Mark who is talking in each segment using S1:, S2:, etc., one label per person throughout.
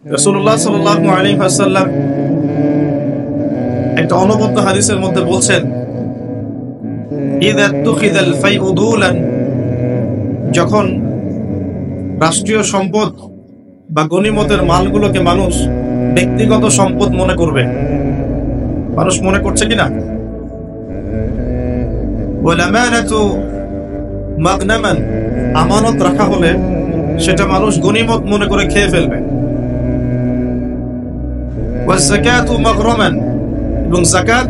S1: রাসূলুল্লাহ সাল্লাল্লাহু আলাইহি ওয়াসাল্লাম একটা অনবদ্য হাদিসের মধ্যে বলছেন, ইযা তুখিযাল ফাইউ দুলান, যখন রাষ্ট্রীয় সম্পদ বা গনিমতের মালগুলোকে মানুষ ব্যক্তিগত সম্পদ মনে করবে, মানুষ মনে করছে কিনা, ওয়াল আমানাতু মাগনামান, আমানত রাখা হলে সেটা মানুষ গনিমত মনে করে খেয়ে ফেলবে, ওয়াজ যাকাতু মাগরামান, এবং যাকাত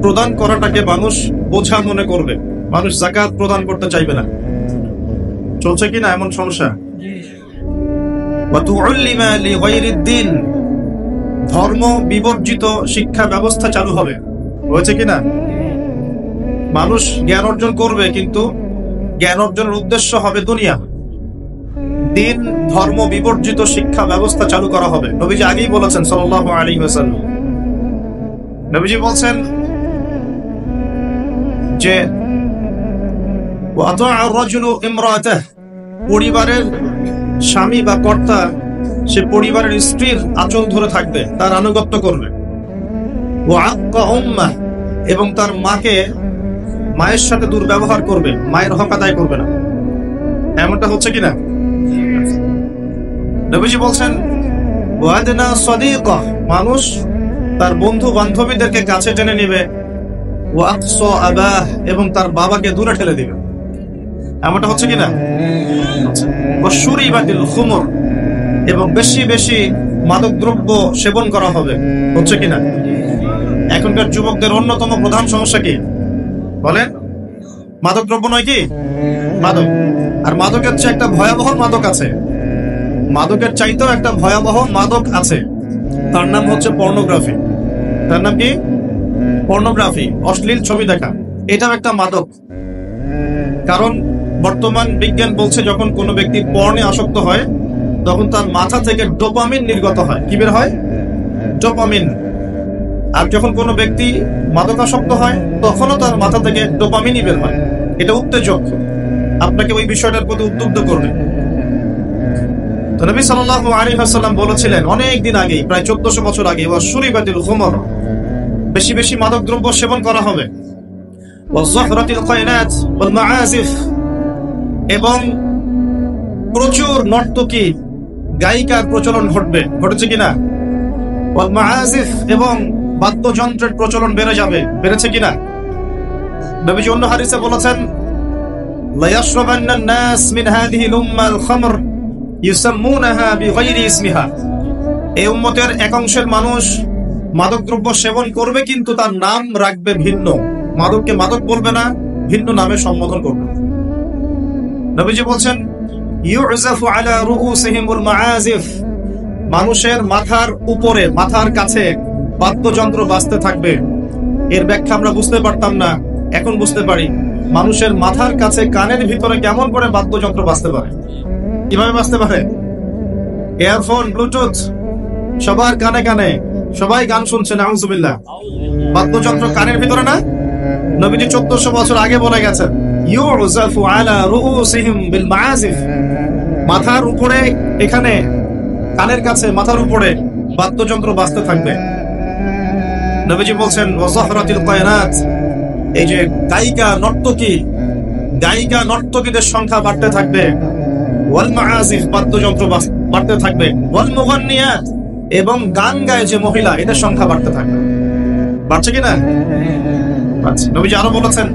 S1: প্রদান করাটাকে মানুষ বোঝা মনে করবে, মানুষ যাকাত প্রদান করতে চাইবে না। চলছে কিনা এমন সমস্যা? ওয়া তুউল্লিমা লিগাইরিদ দ্বীন, ধর্ম বিবর্জিত শিক্ষা ব্যবস্থা চালু হবে, হয়েছে কিনা? মানুষ জ্ঞান অর্জন করবে, কিন্তু জ্ঞান অর্জনের উদ্দেশ্য হবে দুনিয়া। দিন ধর্ম বিবর্জিত শিক্ষা ব্যবস্থা চালু করা হবে। নবীজি আগেই বলেছেন সাল্লাল্লাহু আলাইহি ওয়াসাল্লাম, নবীজি বলছেন যে ওয়াতা'a আর-রাজুলু ইমরাতাহ, পরিবারের স্বামী বা কর্তা সে পরিবারের স্ত্রীর আঁচল ধরে থাকবে, তার আনুগত্য করবে। ওয়া'আক্কা উম্মাহ, এবং তার মায়ের সাথে দুর্ব্যবহার করবে, মায়ের হক আদায় করবে না। এমনটা হচ্ছে কিনা? নবীজি বলছেন ওয়াদনা সাদিকা, মানুষ তার বন্ধু বান্ধবীদেরকে কাছে টেনে নেবে, ওয়াকসা আবাহ, এবং তার বাবাকে দূরে ঠেলে দিবে। এমনটা হচ্ছে কিনা? ওয়াশুরিবাতিল খুমর, এবং বেশি বেশি মাদক দ্রব্য সেবন করা হবে, হচ্ছে কিনা? এখনকার যুবকদের অন্যতম প্রধান সমস্যা কি বলেন? মাদক দ্রব্য নয় কি? মাদক। আর মাদকের চেয়ে একটা ভয়াবহ মাদক আছে, মাদকের চাইতেও একটা ভয়াবহ মাদক আছে, তার নাম হচ্ছে পর্নোগ্রাফি। তার নাম কি? পর্নোগ্রাফি, অশ্লীল ছবি দেখা। এটাও একটা মাদক। কারণ বর্তমান বিজ্ঞান বলছে, যখন কোনো ব্যক্তি পর্নে আসক্ত হয় তখন তার মাথা থেকে ডোপামিন নির্গত হয়। কি বের হয়? ডোপামিন। আর যখন কোনো ব্যক্তি মাদকাসক্ত হয় তখনও তার মাথা থেকে ডোপামিনই বের হয়। এটা উত্তেজক, আপনাকে ওই বিষয়টার প্রতি উদ্বুদ্ধ করবে। তো নবী সাল্লাল্লাহু আলাইহি ওয়াসাল্লাম বলেছিলেন অনেক দিন আগে, প্রায় 1400 বছর আগে, ওয়াশুরিবাতিল খুমর, বেশি বেশি মাদক দ্রব্য সেবন করা হবে, ওয়াযহরাতিল কায়নাত ওয়াল মাআজিফ, এবং প্রচুর নর্তকী গায়িকার প্রচলন ঘটবে, ঘটেছে কিনা? ওয়াল মাআজিফ, এবং বাদ্যযন্ত্রের প্রচলন বেড়ে যাবে, বেড়েছে কিনা? নবীজি অন্য হাদিসে বলেছেন লা ইয়াশরাবান্না আন-নাস মিন হাযিহিল উম্মাল খামর ইউসাম্মুনাহা বিগাইরি ইসমিহা, এই উম্মতের এক অংশের মানুষ মাদকদ্রব্য সেবন করবে, কিন্তু তার নাম রাখবে ভিন্ন, মাদককে মাদক বলবে না, ভিন্ন নামে সম্বোধন করবে। নবীজি বলছেন ইউযাফু আলা রুউসিহিমুল মাআজিফ, মানুষের মাথার উপরে, মাথার কাছে বাদ্যযন্ত্র বাজতে থাকবে। এর ব্যাখ্যা আমরা বুঝতে পারতাম না, এখন বুঝতে পারি। মানুষের মাথার কাছে, কানের ভিতরে কেমন করে বাদ্যযন্ত্র বাজতে পারে? কিভাবে বাজতে পারে? ইয়ারফোন, ব্লুটুথ, সবার কানে কানে, সবাই গান শুনছে, নাউযুবিল্লাহ। বাদ্যযন্ত্র কানের ভিতরে না? নবীজি 1400 বছর আগে বলে গেছেন ইউযাফু আলা রুউসিহিম বিল মাআজিফ, মাথার উপরে, এখানে কানের কাছে, মাথার উপরে বাদ্যযন্ত্র বাজতে থাকবে। নবীজি বলছেন ওয়াযহরাতিল কায়নাত, এই যে গায়িকা নর্তকীদের সংখ্যা বাড়তে থাকবে, ওয়াল মাআজিফ, বাদ্যযন্ত্র বাড়তে থাকবে, ওয়াল মুগান্নিয়াত, এবং গান গায় যে মহিলা, এদের সংখ্যা বাড়তে থাকবে। বাড়ছে কিনা? বাড়ছে। নবীজি আরো বলেছেন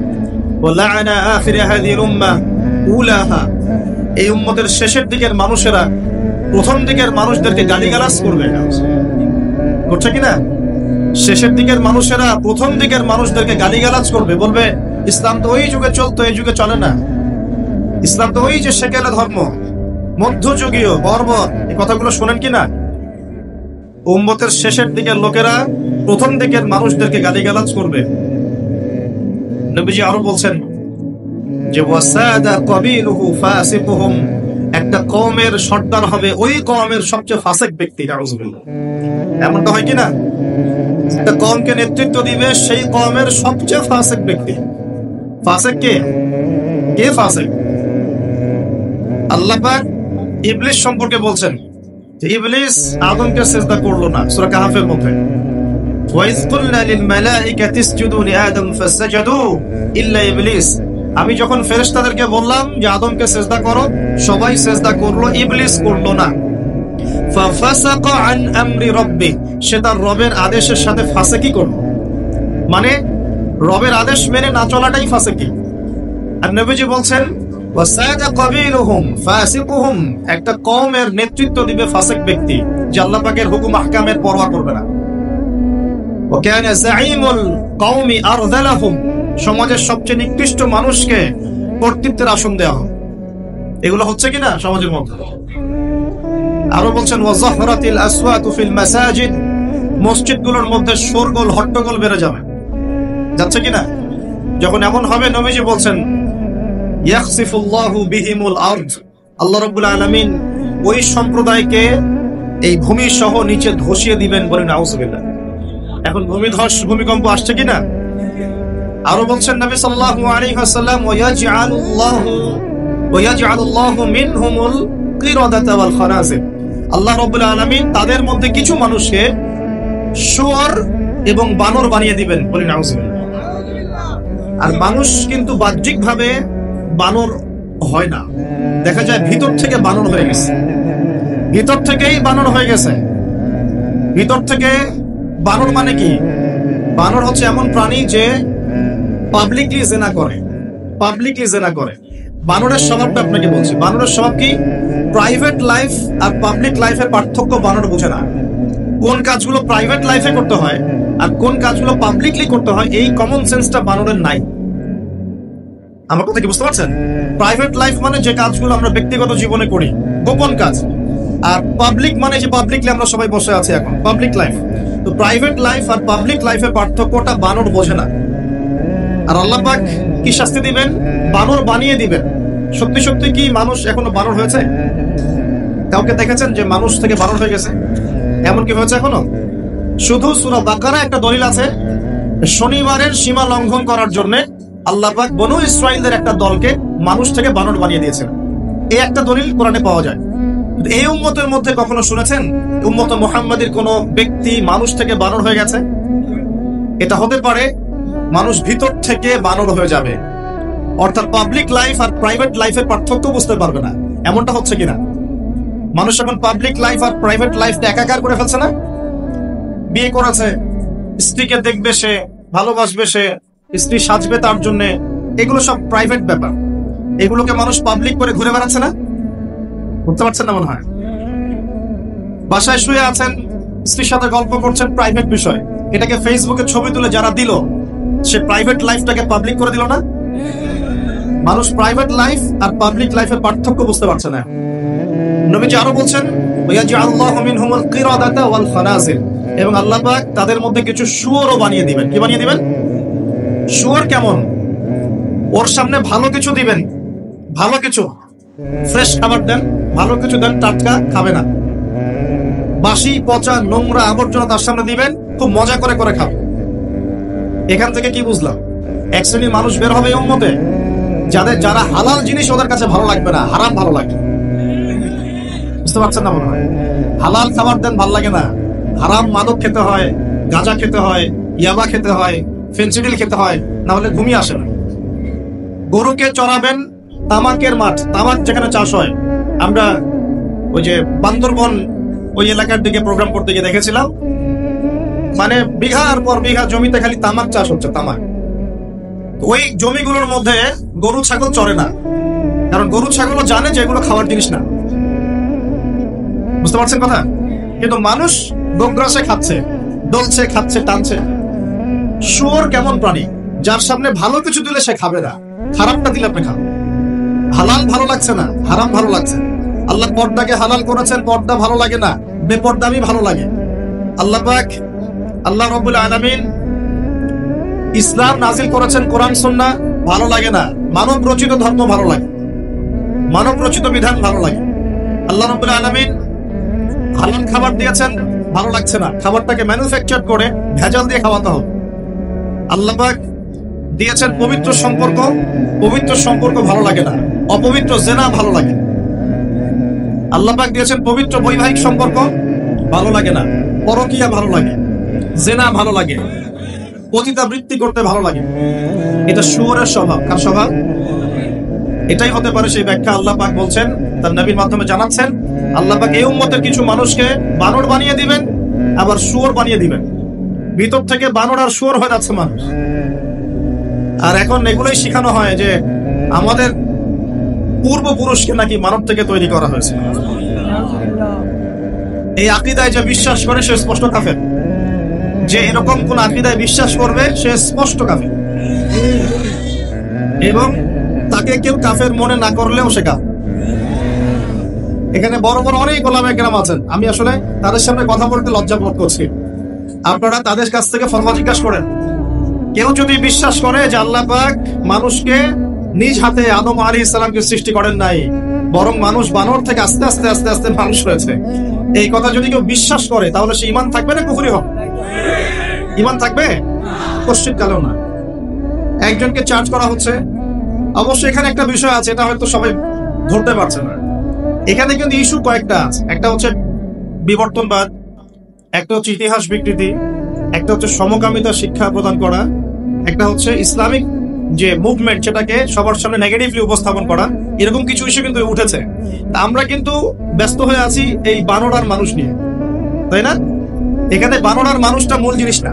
S1: ওয়ালা'আনা আখিরা হাযিহিল উম্মাহ উলাহা, এই উম্মতের শেষের দিকের মানুষেরা প্রথম দিকের মানুষদেরকে গালিগালাজ করবে, করছে কিনা? শেষের দিকের মানুষেরা প্রথম দিকের মানুষদেরকে গালিগালাজ করবে, বলবে ইসলাম তো ওই যুগে চলতো, এই যুগে চলে না। ইসলাম তো ওই যে সেকেলে ধর্ম, মধ্যযুগীয় বর্বর, এই কথাগুলো শোনেন কিনা? উম্মতের শেষের দিকের লোকেরা প্রথম দিকের মানুষদেরকে গালিগালাজ করবে। নবীজি আরো বলছেন যে ওয়াসাদা কাবিলুহু ফাসিকুহুম, একটা কওমের সর্দার হবে ওই কওমের সবচেয়ে ফাসিক ব্যক্তি, নাউযুবিল্লাহ। এমনটা হয় কিনা? একটা কওমকে নেতৃত্ব দিবে সেই কওমের সবচেয়ে ফাসিক ব্যক্তি। ফাসিক কে? কে ফাসিক? আল্লাহ পাক ইবলিস সম্পর্কে বলছেন যে ইবলিস আদমকে সিজদা করলো না, সূরা কাহফের মধ্যে ওয়াইজ কুলনা লিল মালাইকাতি ইসজুদু লিআদম ফাসজাদু ইল্লা ইবলিস, আমি যখন ফেরেশতাদেরকে বললাম যে আদমকে সিজদা করো, সবাই সিজদা করলো, ইবলিস করলো না। ফাফাসাকা আন আমরি রাব্বি, সে তার রবের আদেশের সাথে ফাসিকি করলো, মানে রবের আদেশ মেনে না চলাটাই ফাসিকি। আর নবীজি বলছেন ওয়াসাদা কাবিলুহুম ফাসিকুহুম, একটা কওমের নেতৃত্ব দিবে ফাসিক ব্যক্তি, যে আল্লাহ পাকের হুকুম আহকামের পরোয়া করবে না। ওয়া কানা যাঈমুল কওমি আরযালাহুম, সমাজের সবচেয়ে নিকৃষ্ট মানুষকে কর্তৃত্বের আসন দেওয়া হয়। এগুলো হচ্ছে কিনা সমাজের মধ্যে? আরো বলছেন ওয়াজাহরাতিল আসওয়াতু ফিল মাসাজিদ, মসজিদগুলোর মধ্যে শোরগোল হট্টগোল বেড়ে যাবে, যাচ্ছে কিনা? যখন এমন হবে নবীজি বলছেন ইয়াখসিফুল্লাহু বিহিমুল আরদ, আল্লাহ রাব্বুল আলামিন ওই সম্প্রদায়কে এই ভূমি সহ নিচে ধসিয়ে দিবেন, বলেন আউযুবিল্লাহ। এখন ভূমিকম্প আসছে কিনা? আরো বলছেন নবী সাল্লাল্লাহু আলাইহি ওয়াসাল্লাম ওয়ায়াজআলুল্লাহু মিনহুমুল কিরাদাতা ওয়াল খানাজির, আল্লাহ রাব্বুল আলামিন তাদের মধ্যে কিছু মানুষকে শুয়োর এবং বানর বানিয়ে দিবেন, বলেন আউযুবিল্লাহ। আর মানুষ কিন্তু বাহ্যিকভাবে বানর হয় না, দেখা যায় ভিতর থেকে বানর হয়ে গেছে, ভিতর থেকেই বানর হয়ে গেছে। ভিতর থেকে বানর মানে কি? বানর হচ্ছে এমন প্রাণী যে পাবলিকলি জেনা করে, পাবলিকলি জেনা করে। বানরের স্বভাবটা আপনাকে বলছি, বানরের স্বভাব কি? প্রাইভেট লাইফ আর পাবলিক লাইফের পার্থক্য বানর বোঝে না। কোন কাজগুলো প্রাইভেট লাইফে করতে হয় আর কোন কাজগুলো পাবলিকলি করতে হয়, এই কমন সেন্সটা বানরের নাই। আমার কথা কি বুঝতে পারছেন? প্রাইভেট লাইফ মানে যে কাজগুলো আমরা ব্যক্তিগত জীবনে করি, গোপন কাজ, আর পাবলিক মানে যে পাবলিকলি আমরা সবাই বসে আছি এখন, পাবলিক লাইফ। তো প্রাইভেট লাইফ আর পাবলিক লাইফের পার্থক্যটা বানর বোঝে না। আর আল্লাহ পাক কি শাস্তি দিবেন? বানর বানিয়ে দিবেন। সত্যি সত্যি কি মানুষ এখনো বানর হয়েছে? কাউকে দেখেছেন যে মানুষ থেকে বানর হয়ে গেছে? এমন কি হয়েছে এখনো? শুধু সূরা বাকারা একটা দলিল আছে, শনিবারের সীমা লঙ্ঘন করার জন্য আল্লাহ পাক বনু ইসরাইলদের একটা দলকে মানুষ থেকে বানর বানিয়ে দিয়েছেন। এই একটা দলিল কোরআনে পাওয়া যায়। এই উম্মতের মধ্যে কখনো শুনেছেন উম্মত মুহাম্মাদের কোন ব্যক্তি মানুষ থেকে বানর হয়ে গেছে? এটা হতে পারে মানুষ ভিতর থেকে বানর হয়ে যাবে, অর্থাৎ পাবলিক লাইফ আর প্রাইভেট লাইফের পার্থক্য বুঝতে পারবে না। এমনটা হচ্ছে কিনা? মানুষ এখন পাবলিক লাইফ আর প্রাইভেট লাইফটা একাকার করে ফেলছে না? বিয়ে করেছে, স্ত্রীকে দেখবে সে, ভালোবাসবে সে, স্ত্রী সাজবে তার জন্য, এগুলো সব প্রাইভেট ব্যাপার। এগুলোকে মানুষ পাবলিক করে ঘুরে বেড়াচ্ছে না? বুঝতে পারছেন না মনে হয়? বাসায় শুয়ে আছেন, স্ত্রীর সাথে গল্প করছেন, প্রাইভেট বিষয়। এটাকে ফেসবুকে ছবি তুলে যারা দিল, সে প্রাইভেট লাইফটাকে পাবলিক করে দিল না? মানুষ প্রাইভেট লাইফ আর পাবলিক লাইফের পার্থক্য বুঝতে পারছে না। নবীজি আরো বলছেন ওয়ায়াজআলুল্লাহু মিনহুমুল কিরাদাতা ওয়াল খানাজির, এবং আল্লাহ পাক তাদের মধ্যে কিছু শুয়োরও বানিয়ে দিবেন। কি বানিয়ে দিবেন? শুয়োর কেমন? ওর সামনে ভালো কিছু দিবেন, ভালো কিছু, ফ্রেশ খাবার দেন, ভালো কিছু দেন, টাটকা খাবে না। বাসি পচা নোংরা আবর্জনা তার সামনে দিবেন, খুব মজা করে করে খাবে। এখান থেকে কি বুঝলাম? এক শ্রেণীর মানুষ বের হবে এই উম্মতে, যারা হালাল জিনিস ওদের কাছে ভালো লাগবে না, হারাম ভালো লাগবে। বুঝতে পারছেন না মনে হয়? হালাল খাবার দেন, ভালো লাগে না। হারাম মাদক খেতে হয়, গাঁজা খেতে হয়, ইয়াবা খেতে হয়, ফেন্সিডিল খেতে হয়, না হলে ঘুমিয়ে আসে না। গরুকে চড়াবেন তামাকের মাঠ, তামাক যেখানে চাষ হয়। আমরা ওই যে বান্দরবন ওই এলাকার দিকে প্রোগ্রাম করতে গিয়ে দেখেছিলাম, মানে বিঘার পর বিঘা জমিতে খালি তামাক চাষ হচ্ছে, তামাক। ওই জমিগুলোর মধ্যে গরু ছাগল চড়ে না, কারণ গরু ছাগলও জানে যে এগুলো খাওয়ার জিনিস না। বুঝতে পারছেন কথা? কিন্তু মানুষ গোগ্রাসে খাচ্ছে, ডলছে, খাচ্ছে, টানছে। শুয়োর কেমন প্রাণী? যার সামনে ভালো কিছু দিলে সে খাবে না, খারাপটা দিলে আপনি খাবেন। হালাল ভালো লাগছে না, হারাম ভালো লাগছে। আল্লাহ পর্দাকে হালাল করেছেন, পর্দা ভালো লাগে না, বেপর্দামি ভালো লাগে। আল্লাহ পাক, আল্লাহ রাব্বুল আলামিন ইসলাম নাজিল করেছেন, কোরআন সুন্নাহ ভালো লাগে না, মানব রচিত ধর্ম ভালো লাগে, মানব রচিত বিধান ভালো লাগে। আল্লাহ রাব্বুল আলামিন হালাল খাবার দিয়েছেন, ভালো লাগছে না, খাবারটাকে ম্যানুফ্যাকচার করে ভেজাল দিয়ে খাওয়াতে হবে। আল্লাহ পাক দিয়েছেন পবিত্র সম্পর্ক, পবিত্র সম্পর্ক ভালো লাগে না, অপবিত্র জেনা ভালো লাগে। আল্লাহ পাক দিয়েছেন পবিত্র বৈবাহিক সম্পর্ক, ভালো লাগে না। পরকীয়া ভালো লাগে, জেনা ভালো লাগে, পতিতাবৃত্তি করতে ভালো লাগে। এটা শুয়োরের স্বভাব। কার স্বভাব? এটাই হতে পারে সেই ব্যাখ্যা আল্লাহ পাক বলছেন, তার নবীর মাধ্যমে জানাচ্ছেন, আল্লাহ পাক এই উম্মতের কিছু মানুষকে বানর বানিয়ে দিবেন, আবার শুয়োর বানিয়ে দিবেন। ভিতর থেকে বানর আর শুয়োর হয়ে যাচ্ছে মানুষ। আর এখন এগুলোই শিখানো হয় যে আমাদের পূর্বপুরুষকে নাকি মানব থেকে তৈরি করা হয়েছে। এই আকীদায় যে বিশ্বাস করে সে স্পষ্ট কাফের। যে এরকম কোন আকীদায় বিশ্বাস করবে সে স্পষ্ট কাফের, এবং তাকে কেউ কাফের মনে না করলেও সে কাফের। এখানে বড় বড় অনেক ওলামা কেরাম আছেন, আমি আসলে তাদের সামনে কথা বলতে লজ্জা বোধ করছি। আপনারা তাদের কাছ থেকে ফতোয়া জিজ্ঞাসা করেন। কেউ যদি বিশ্বাস করে যে আল্লাহ পাক মানুষকে নিজ হাতে আদম আলাইহিস সালামকে সৃষ্টি করেন নাই, বরং মানুষ বানর থেকে আস্তে আস্তে আস্তে আস্তে মানুষ হয়েছে, এই কথা যদি কেউ বিশ্বাস করে, তাহলে সে ঈমান থাকবে না কুফরি হবে? ঈমান থাকবে? কশ্চিৎ কালেও না। একজনকে চার্জ করা হচ্ছে। অবশ্যই এখানে একটা বিষয় আছে, এটা হয়তো সবাই ধরতে পারছে না। এখানে কিন্তু ইস্যু কয়েকটা আছে। একটা হচ্ছে বিবর্তনবাদ, একটা হচ্ছে ইতিহাস বিকৃতি, একটা হচ্ছে সমকামিতা শিক্ষা প্রদান করা, একটা হচ্ছে ইসলামিক যে মুভমেন্ট সেটাকে সবার সামনে নেগেটিভলি উপস্থাপন করা। এরকম কিছু ইস্যু কিন্তু উঠেছে। তা আমরা কিন্তু ব্যস্ত হয়ে আছি এই বানর আর মানুষ নিয়ে, তাই না? এখানে বানর আর মানুষটা মূল জিনিস না।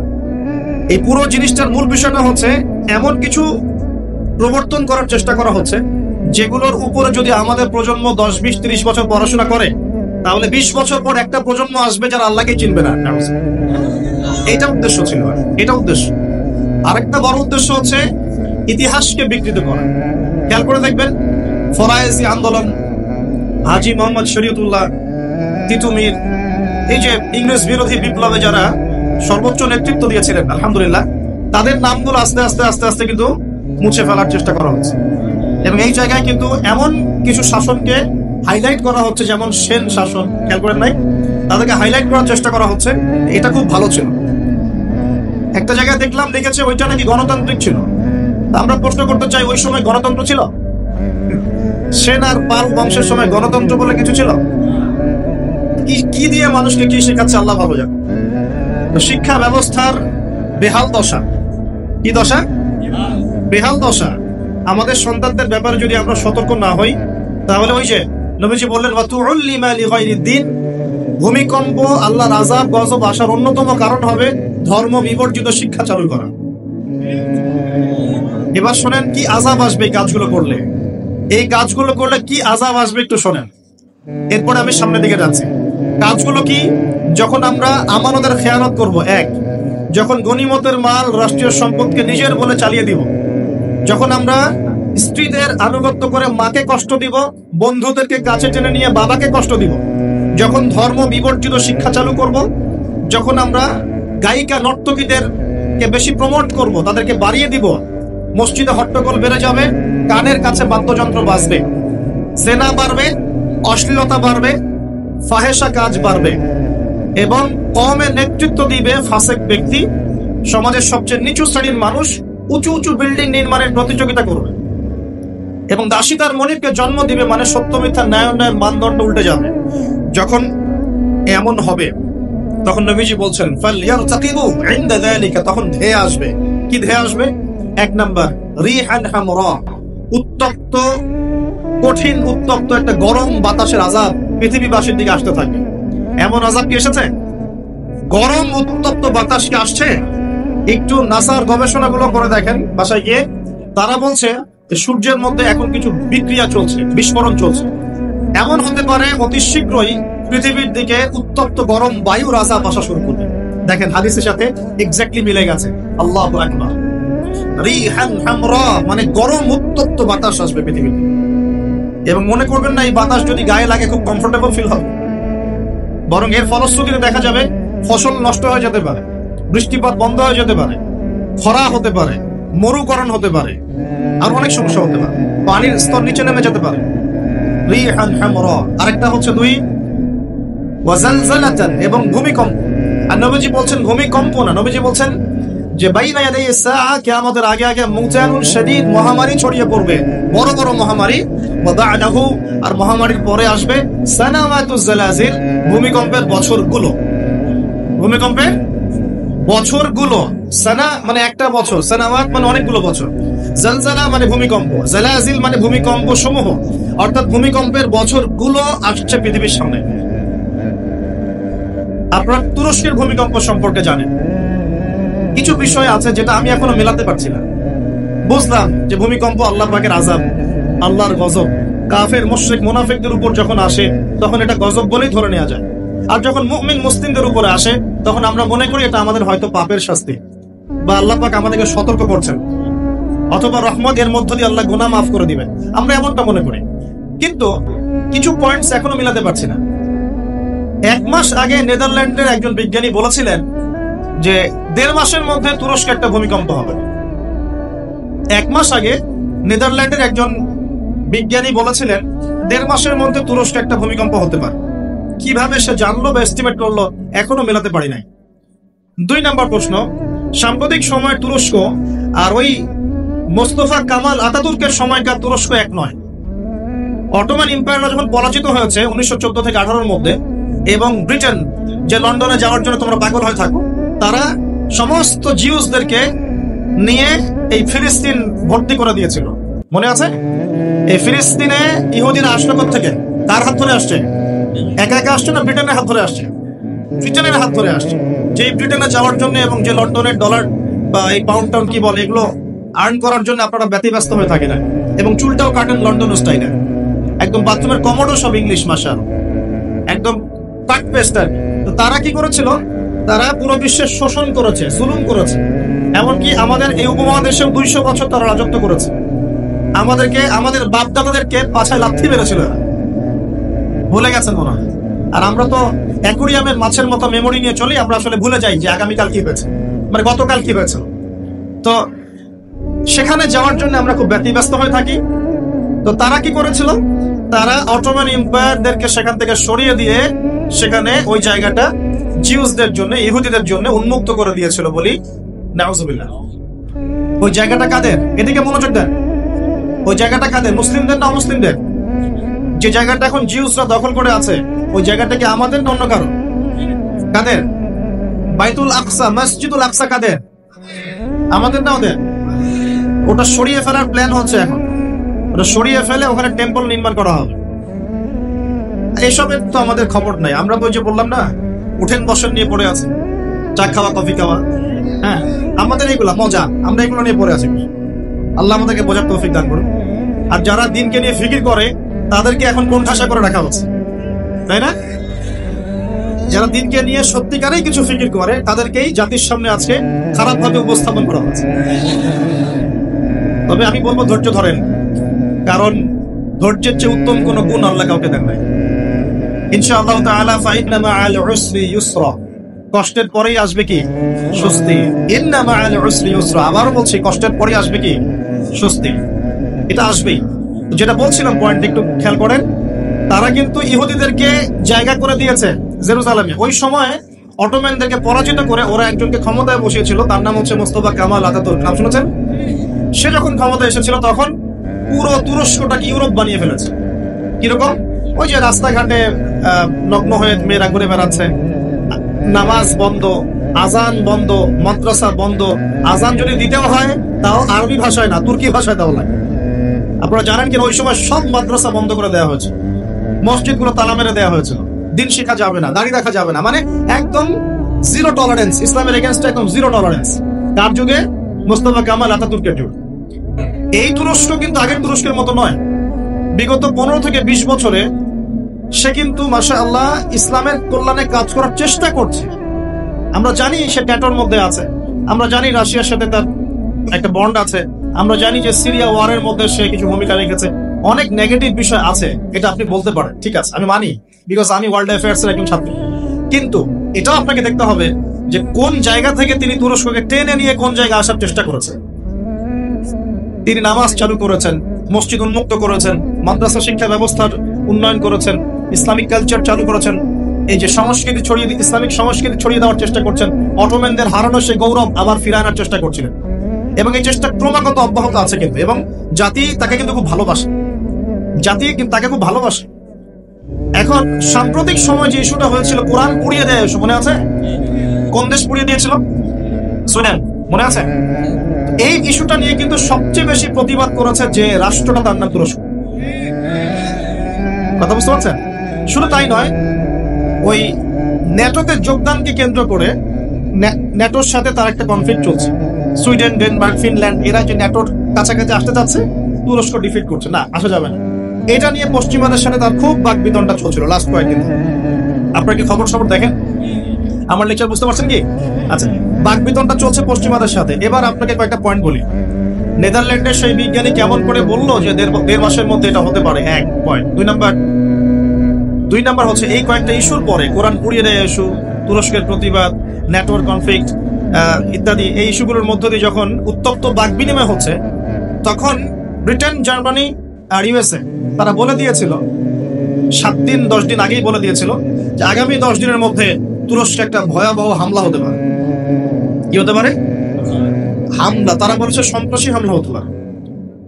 S1: এই পুরো জিনিসটার মূল বিষয়টা হচ্ছে এমন কিছু প্রবর্তন করার চেষ্টা করা হচ্ছে যেগুলোর উপরে যদি আমাদের প্রজন্ম 10, 20, 30 বছর পড়াশোনা করে, তাহলে 20 বছর পর একটা প্রজন্ম আসবে যারা আল্লাহকে চিনবে না। এটা উদ্দেশ্য ছিল, এটা উদ্দেশ্য। আরেকটা বড় উদ্দেশ্য হচ্ছে ইতিহাসকে বিকৃত করা। খেয়াল করে দেখবেন, ফরায়েজি আন্দোলন, হাজী মোহাম্মদ শরীয়তুল্লাহ, তিতুমির, এই যে ইংরেজ বিরোধী বিপ্লবে যারা সর্বোচ্চ নেতৃত্ব দিয়েছিলেন, আলহামদুলিল্লাহ, তাদের নামগুলো আস্তে আস্তে আস্তে আস্তে কিন্তু মুছে ফেলার চেষ্টা করা হচ্ছে। এবং এই জায়গায় কিন্তু এমন কিছু শাসনকে হাইলাইট করা হচ্ছে, যেমন সেন শাসন, খেয়াল করেন নাই? তাদেরকে হাইলাইট করার চেষ্টা করা হচ্ছে। এটা খুব ভালো ছিল। একটা জায়গায় দেখলাম, দেখেছে ওইটা নাকি গণতান্ত্রিক ছিল। আমরা প্রশ্ন করতে চাই, ওই সময় গণতন্ত্র ছিল? সেন আর পাল বংশের সময় গণতন্ত্র বলে কিছু ছিল? কি দিয়ে মানুষকে কি শেখাচ্ছে আল্লাহ ভালো জানে। শিক্ষা ব্যবস্থার বেহাল দশা। কি দশা? বেহাল দশা। আমাদের সন্তানদের ব্যাপারে যদি আমরা সতর্ক না হই, তাহলে ওই যে নবীজি বললেন, ওয়াতুল্লিমা লিগাইরিদ্দিন, ভূমিকম্প, আল্লাহর আযাব গজব আসার অন্যতম কারণ হবে ধর্ম বিবর্জিত শিক্ষা চালু করা। এবার শোনেন কি আযাব আসবে এই কাজগুলো করলে। এই কাজগুলো করলে কি আযাব আসবে একটু শোনেন, এরপরে আমি সামনের দিকে যাচ্ছি। কাজগুলো কি? যখন আমরা আমানতের খেয়ানত করব, এক, যখন গনিমতের মাল রাষ্ট্রীয় সম্পদকে নিজের বলে চালিয়ে দিব, যখন আমরা স্ত্রীদের আনুগত্য করে মাকে কষ্ট দিব, বন্ধুদেরকে কাছে টেনে নিয়ে বাবাকে কষ্ট দিব, যখন ধর্ম বিবর্জিত শিক্ষা চালু করব, যখন আমরা গায়িকা নর্তকীদেরকে বেশি প্রমোট করব, তাদেরকে বাড়িয়ে দিব, মসজিদে হট্টগোল বেড়ে যাবে, কানের কাছে বাদ্যযন্ত্র বাজবে, জেনা বাড়বে, অশ্লীলতা বাড়বে, ফাহেসা কাজ বাড়বে, এবং কওমের নেতৃত্ব দিবে ফাসেক ব্যক্তি, সমাজের সবচেয়ে নিচু শ্রেণীর মানুষ উঁচু উঁচু বিল্ডিং নির্মাণের প্রতিযোগিতা করবে, এবং দাসিতার মনিবকে জন্ম দিবে, মানে সত্য মিথ্যা ন্যায় অন্যায়ের মানদণ্ড উল্টে যাবে। যখন এমন হবে, তখন নবীজি বলছেন ফালইয়ারতাকিবু ইনদা যালিকা, তখন ধেয়ে আসবে। কি ধেয়ে আসবে? এক নাম্বার, রিহান হামরা, উত্তপ্ত, কঠিন উত্তপ্ত একটা গরম বাতাসের আযাব পৃথিবীবাসীর দিকে আসতে থাকে। এমন আযাব কি এসেছে? গরম উত্তপ্ত বাতাস কি আসছে? একটু নাসার গবেষণাগুলো করে দেখেন বাসায় গিয়ে। তারা বলছে যে সূর্যের মধ্যে এখন কিছু বিক্রিয়া চলছে, বিস্ফোরণ চলছে। এমন হতে পারে অতি শীঘ্রই পৃথিবীর দিকে উত্তপ্ত গরম বায়ুর আযাব আসা শুরু করবে। দেখেন হাদিসের সাথে এক্স্যাক্টলি মিলে গেছে। আল্লাহু আকবার। রিহান হামরা মানে গরম উত্তপ্ত বাতাস আসবে পৃথিবীতে। এবং মনে করবেন না এই বাতাস যদি গায়ে লাগে খুব কমফোর্টেবল ফিল হবে, বরং এর ফলশ্রুতিতে দেখা যাবে ফসল নষ্ট হয়ে যেতে পারে, বৃষ্টিপাত বন্ধ হয়ে যেতে পারে, খরা হতে পারে, মরুকরণ হতে পারে, আর অনেক সমস্যা হতে পারে, পানির স্তর নিচে নেমে যেতে পারে। রিহান হামরা। আরেকটা হচ্ছে 2, ওয়াজালজালাতান, এবং ভূমিকম্প। আর নবীজি বলছেন ভূমিকম্প না, নবীজি বলছেন যে বাইনা ইয়াদাই সাআ, কিয়ামতের আগে আগে মুজানুন শাদীদ, মহামারী ছড়িয়ে পড়বে, বড় বড় মহামারী। ওয়া বা'দাহু, আর মহামারীর পরে আসবে সানাওয়াতুজ জালাজিল, ভূমিকম্পের বছরগুলো। ভূমিকম্পের বছরগুলো। সানা মানে একটা বছর, সানাওয়াত মানে অনেকগুলো বছর, জালজালা মানে ভূমিকম্প, জালাজিল মানে ভূমিকম্প সমূহ, অর্থাৎ ভূমিকম্পের বছরগুলো আসছে পৃথিবীর সামনে। আপনারা তুরস্কের ভূমিকম্প সম্পর্কে জানেন। কিছু বিষয় আছে যেটা আমি এখনো মেলাতে পারছি না। বুঝলাম যে ভূমিকম্প আল্লাহ পাকের আযাব, আল্লাহর গজব। কাফের, মুশরিক, মুনাফিকদের উপর যখন আসে তখন এটা গজব বলেই ধরে নেওয়া যায়। আর যখন মুমিন মুসলিমদের উপরে আসে তখন আমরা মনে করি এটা আমাদের হয়তো পাপের শাস্তি, বা আল্লাহ পাক আমাদেরকে সতর্ক করছেন, অথবা রহমত, এর মধ্য দিয়ে আল্লাহ গুনাহ মাফ করে দিবেন, আমরা এমনটা মনে করি। কিন্তু কিছু পয়েন্টস এখনো মিলাতে পারছি না। 1 মাস আগে নেদারল্যান্ডের একজন বিজ্ঞানী বলেছিলেন যে 1.5 মাসের মধ্যে তুরস্কে একটা ভূমিকম্প হবে। 1 মাস আগে নেদারল্যান্ডের একজন বিজ্ঞানী বলেছিলেন 1.5 মাসের মধ্যে তুরস্কে একটা ভূমিকম্প হতে পারে। কিভাবে সে জানলো বা এস্টিমেট করলো এখনো মেলাতে পারি নাই। 2 নম্বর প্রশ্ন, সাম্প্রতিক সময় তুরস্ক আর ওই মোস্তফা কামাল আতাতুর্কের সময়কার তুরস্ক এক নয়। অটোমান এম্পায়াররা যখন পরাজিত হয়েছে 1914 থেকে 18-র মধ্যে, এবং ব্রিটেন যে লন্ডনে যাওয়ার জন্য তোমরা পাগল হয়ে থাকো, তারা সমস্ত জিউসদেরকে নিয়ে এই ফিলিস্তিন ভর্তি করে দিয়েছিল। মনে আছে? এই ফিলিস্তিনে ইহুদিরা আসলো থেকে, কার হাত ধরে আসছে? একা একা আসছে না ব্রিটেনের হাত ধরে আসছে? ব্রিটেনের হাত ধরে আসছে। যে ব্রিটেনে যাওয়ার জন্য এবং যে লন্ডনের ডলার বা এই পাউন্ড টাউন কি বলে এগুলো আর্ন করার জন্য আপনারা ব্যতিব্যস্ত হয়ে থাকে না, এবং চুলটাও কাটেন লন্ডন স্টাইলে, একদম বাথরুমের কমোডও সব ইংলিশ মাশাআল, একদম কাট পেস্টার। তো তারা কি করেছিল? তারা পুরো বিশ্বের শোষণ করেছে, জুলুম করেছে। এমনকি আমাদের এই উপমহাদেশেও 200 বছর তারা রাজত্ব করেছে। আমাদেরকে, আমাদের বাপদাদাদেরকে পাছায় লাথি মেরেছিল। ভুলে গেছেন মনে হয়। আর আমরা তো অ্যাকুরিয়ামের মাছের মতো মেমোরি নিয়ে চলি, আমরা আসলে ভুলে যাই যে আগামীকাল কি হয়েছে, মানে গতকাল কি হয়েছে। তো সেখানে যাওয়ার জন্য আমরা খুব ব্যতিব্যস্ত হয়ে থাকি। তো তারা কি করেছিল? তারা অটোমান এম্পায়ারদেরকে সেখান থেকে সরিয়ে দিয়ে সেখানে ওই জায়গাটা জিউসদের জন্য, ইহুদিদের জন্য উন্মুক্ত করে দিয়েছিল বলি নাউজুবিল্লাহ। ওই জায়গাটা কাদের? এদিকে মনোযোগ দেন। ওই জায়গাটা কাদের? মুসলিমদের না অমুসলিমদের? যে জায়গাটা এখন জিউসরা দখল করে আছে, ওই জায়গাটা কি আমাদের না অন্য কারো? কাদের? বাইতুল আকসা, মসজিদুল আকসা কাদের? আমাদের না ওদের? ওটা সরিয়ে ফেলার প্ল্যান হচ্ছে এখন। ওটা সরিয়ে ফেলে ওখানে টেম্পল নির্মাণ করা হবে। এসবের তো আমাদের খবর নাই। আমরা তো যে বললাম না, উঠেন বসেন নিয়ে পড়ে আছি, চা খাওয়া, কফি খাওয়া, হ্যাঁ, আমাদের এইগুলা মজা, আমরা এগুলো নিয়ে পড়ে আছি। আল্লাহ আমাদেরকে বোঝার তৌফিক দান করুন। আর যারা দিনকে নিয়ে ফিকির করে তাদেরকে এখন কোন ঠাসা করে রাখা হচ্ছে, তাই না? যারা দিনকে নিয়ে সত্যিকারেই কিছু ফিকির করে তাদেরকেই জাতির সামনে আজকে খারাপ ভাবে উপস্থাপন করা হচ্ছে। তবে আমি বলবো ধৈর্য ধরেন, কারণ ধৈর্যের চেয়ে উত্তম কোন গুণ আল্লাহ কাউকে দেন নাই। ইনশাআল্লাহ তাআলা ফাইন্না মাআল উসরি ইউসরা, কষ্টের পরেই আসবে কি? স্বস্তি। ইন্না মাআল উসরি ইউসরা, আবারও বলছি, কষ্টের পরেই আসবে কি? স্বস্তি। এটা আসবেই। যেটা বলছিলাম পয়েন্ট একটু খেয়াল করেন। তারা কিন্তু ইহুদিদেরকে জায়গা করে দিয়েছে জেরুজালেমে। ওই সময় অটোম্যানদেরকে পরাজিত করে ওরা একজনকে ক্ষমতায় বসিয়েছিল, তার নাম হচ্ছে মোস্তফা কামাল আতাতুর্ক। নাম শুনেছেন? সে যখন ক্ষমতায় এসেছিল তখন পুরো তুরস্কটাকে ইউরোপ বানিয়ে ফেলেছে। কিরকম? ওই যে রাস্তাঘাটে নগ্ন হয়ে মেয়েরা ঘুরে বেড়াচ্ছে, নামাজ বন্ধ, আজান বন্ধ, মাদ্রাসা বন্ধ। আজান যদি দিতেও হয় তাও আরবি ভাষায় না, তুর্কি ভাষায় দেওয়া লাগে। আপনারা জানেন কিনা ওই সময় সব মাদ্রাসা বন্ধ করে দেওয়া হয়েছে, মসজিদগুলো তালা মেরে দেওয়া হয়েছিল। দিন শেখা যাবে না, দাড়ি রাখা যাবে না, মানে একদম জিরো টলারেন্স। ইসলামের এগেইনস্টে একদম জিরো টলারেন্স। কার যুগে? মোস্তফা কামাল আতাতুর্কের যুগে। এই তুরস্ক কিন্তু আগের তুরস্কের মতো নয়। বিগত 15 থেকে 20 বছরে সে কিন্তু মাশাআল্লাহ ইসলামের কল্যাণে কাজ করার চেষ্টা করছে। আমরা জানি সে ট্যাটোর মধ্যে আছে, আমরা জানি রাশিয়ার সাথে তার একটা বন্ড আছে, আমরা জানি যে সিরিয়া ওয়ারের মধ্যে সে কিছু ভূমিকা রেখেছে। অনেক নেগেটিভ বিষয় আছে, এটা আপনি বলতে পারেন, ঠিক আছে, আমি মানি, বিকজ আমি ওয়ার্ল্ড অ্যাফেয়ার্স এর একজন ছাত্র। কিন্তু এটাও আপনাকে দেখতে হবে যে কোন জায়গা থেকে তিনি তুরস্ককে টেনে নিয়ে কোন জায়গায় আসার চেষ্টা করেছেন। তিনি নামাজ চালু করেছেন, মসজিদ উন্মুক্ত করেছেন, মাদ্রাসা শিক্ষা ব্যবস্থার উন্নয়ন করেছেন, ইসলামিক কালচার চালু করেছেন, এই যে সংস্কৃতি ছড়িয়ে দিয়ে, ইসলামিক সংস্কৃতি ছড়িয়ে দেওয়ার চেষ্টা করছেন, অটোম্যানদের হারানো সে গৌরব আবার ফিরে আনার চেষ্টা করছিলেন, এবং এই চেষ্টা ক্রমাগত অব্যাহত আছে কিন্তু। এবং জাতি তাকে কিন্তু খুব ভালোবাসে, জাতি কিন্তু তাকে খুব ভালোবাসে। এখন সাম্প্রতিক সময় যে ইস্যুটা হয়েছিল, কোরআন পুড়িয়ে দেয়, মনে আছে? কোন দেশ পুড়িয়ে দিয়েছিল? সুইডেন, মনে আছে? এই ইস্যুটা নিয়ে কিন্তু সবচেয়ে বেশি প্রতিবাদ করেছে যে রাষ্ট্রটা, তার নাম তুরস্ক। কথা বুঝতে পারছেন? শুধু তাই নয়, ওই ন্যাটোতে যোগদানকে কেন্দ্র করে ন্যাটোর সাথে তার একটা কনফ্লিক্ট চলছে। সুইডেন, ডেনমার্ক, ফিনল্যান্ড এরা যে ন্যাটোর কাছাকাছি আসতে যাচ্ছে, তুরস্ক ডিফিট করছে, না আসা যাবে না। এটা নিয়ে পশ্চিমাদের সাথে তার খুব বাকবিতণ্ডা চলছিল লাস্ট কয়েকদিন। আপনারা কি খবর দেখেন? আমার লেকচার বুঝতে পারছেন কি? আচ্ছা, বাকবিতণ্ডা চলছে পশ্চিমাদের সাথে। এবার আপনাকে কয়েকটা পয়েন্ট বলি। নেদারল্যান্ডের সেই বিজ্ঞানী কেমন করে বললো যে দেড় মাসের মধ্যে এটা হতে পারে, এক পয়েন্ট। দুই নাম্বার হচ্ছে এই কয়েকটা ইস্যুর পরে, কোরআন পুড়িয়ে দেয় ইস্যু, তুরস্কের প্রতিবাদ, ন্যাটোর কনফ্লিক্ট ইত্যাদি, এই ইস্যুগুলোর মধ্য দিয়ে যখন উত্তপ্ত বাকবিনিময় হচ্ছে, তখন ব্রিটেন, জার্মানি আর ইউএসএ তারা বলে দিয়েছিল 7-10 দিন আগেই বলে দিয়েছিল যে আগামী 10 দিনের মধ্যে তুরস্কে একটা ভয়াবহ হামলা হতে পারে। কি হতে পারে? হামলা। তারা বলছে সন্ত্রাসী হামলা হতে পারে।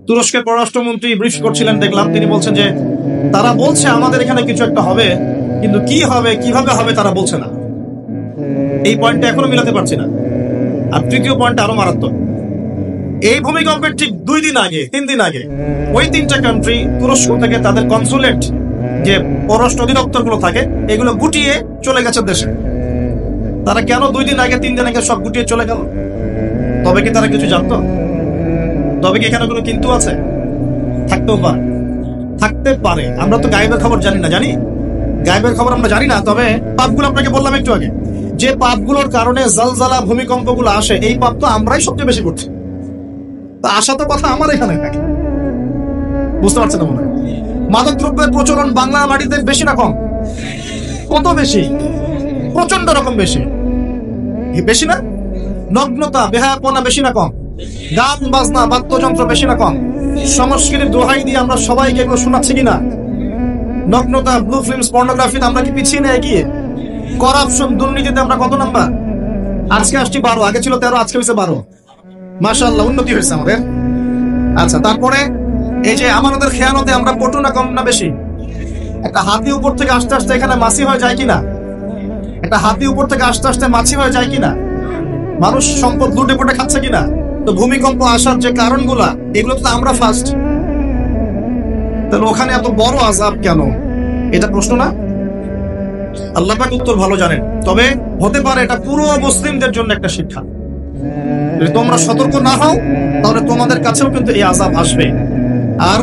S1: তুরস্কের পররাষ্ট্রমন্ত্রী ব্রিফ করছিলেন, দেখলাম তিনি বলছেন যে তারা বলছে আমাদের এখানে কিছু একটা হবে, কিন্তু কি হবে, কিভাবে হবে তারা বলছে না। এই পয়েন্টটা এখনো মিলাতে পারছি না। আর তৃতীয় পয়েন্ট আরো মারাত্মক। এই ভূমিকম্পের ঠিক 2 দিন আগে, 3 দিন আগে ওই 3টা কান্ট্রি তুরস্ক থেকে তাদের কনসুলেট, যে পররাষ্ট্র অধিদপ্তর গুলো থাকে, এগুলো গুটিয়ে চলে গেছে দেশে। তারা কেন 2 দিন আগে, 3 দিন আগে সব গুটিয়ে চলে গেল? তবে কি তারা কিছু জানতো? তবে কি এখানে কোনো কিন্তু আছে? থাকতে পারে। আমরা তো গায়েবের খবর জানি না, জানি গায়েবের খবর আমরা জানি না। তবে পাপগুলো আপনাকে বললাম একটু আগে, যে পাপগুলোর কারণে জলজালা, ভূমিকম্পগুলো আসে, এই পাপ তো আমরাই সবচেয়ে বেশি করছি। তা আসা তো কথা আমার এখানে থাকে, বুঝতে পারছেন না মনে হয়? মাদক দ্রব্যের প্রচলন বাংলার মাটিতে বেশি না কম? কত বেশি? প্রচন্ড রকম বেশি। বেশি না? নগ্নতা, বেহায়াপনা বেশি না কম? গান বাজনা, বাদ্যযন্ত্র বেশি না কম? সংস্কৃতির দোহাই দিয়ে আমরা সবাইকে এগুলো শোনাচ্ছি কিনা? নগ্নতা, ব্লু ফিল্মস, পর্নোগ্রাফিতে আমরা কি পিছিয়ে না এগিয়ে? করাপশন, দুর্নীতিতে আমরা কত নাম্বার? আজকে আসছি 12, আগে ছিল 13, আজকে হয়েছে 12। মাশাআল্লাহ, উন্নতি হয়েছে আমাদের। আচ্ছা, তারপরে এই যে আমাদের খেয়ানতে আমরা পটু না কম না বেশি? একটা হাতি উপর থেকে আস্তে আস্তে এখানে মাছি হয়ে যায় কিনা? একটা হাতি উপর থেকে আস্তে আস্তে মাছি হয়ে যায় কিনা? মানুষ সম্পদ লুটে পুটে খাচ্ছে কিনা? তো ভূমিকম্প আসার যে কারণগুলা, এগুলো তো আমরা ফার্স্ট। তাহলে ওখানে এত বড় আযাব কেন? এটা প্রশ্ন না? আল্লাহ পাক উত্তর ভালো জানেন। তবে হতে পারে এটা পুরো মুসলিমদের জন্য একটা শিক্ষা। যদি তোমরা সতর্ক না হও, তাহলে তোমাদের কাছেও কিন্তু এই আযাব আসবে। আর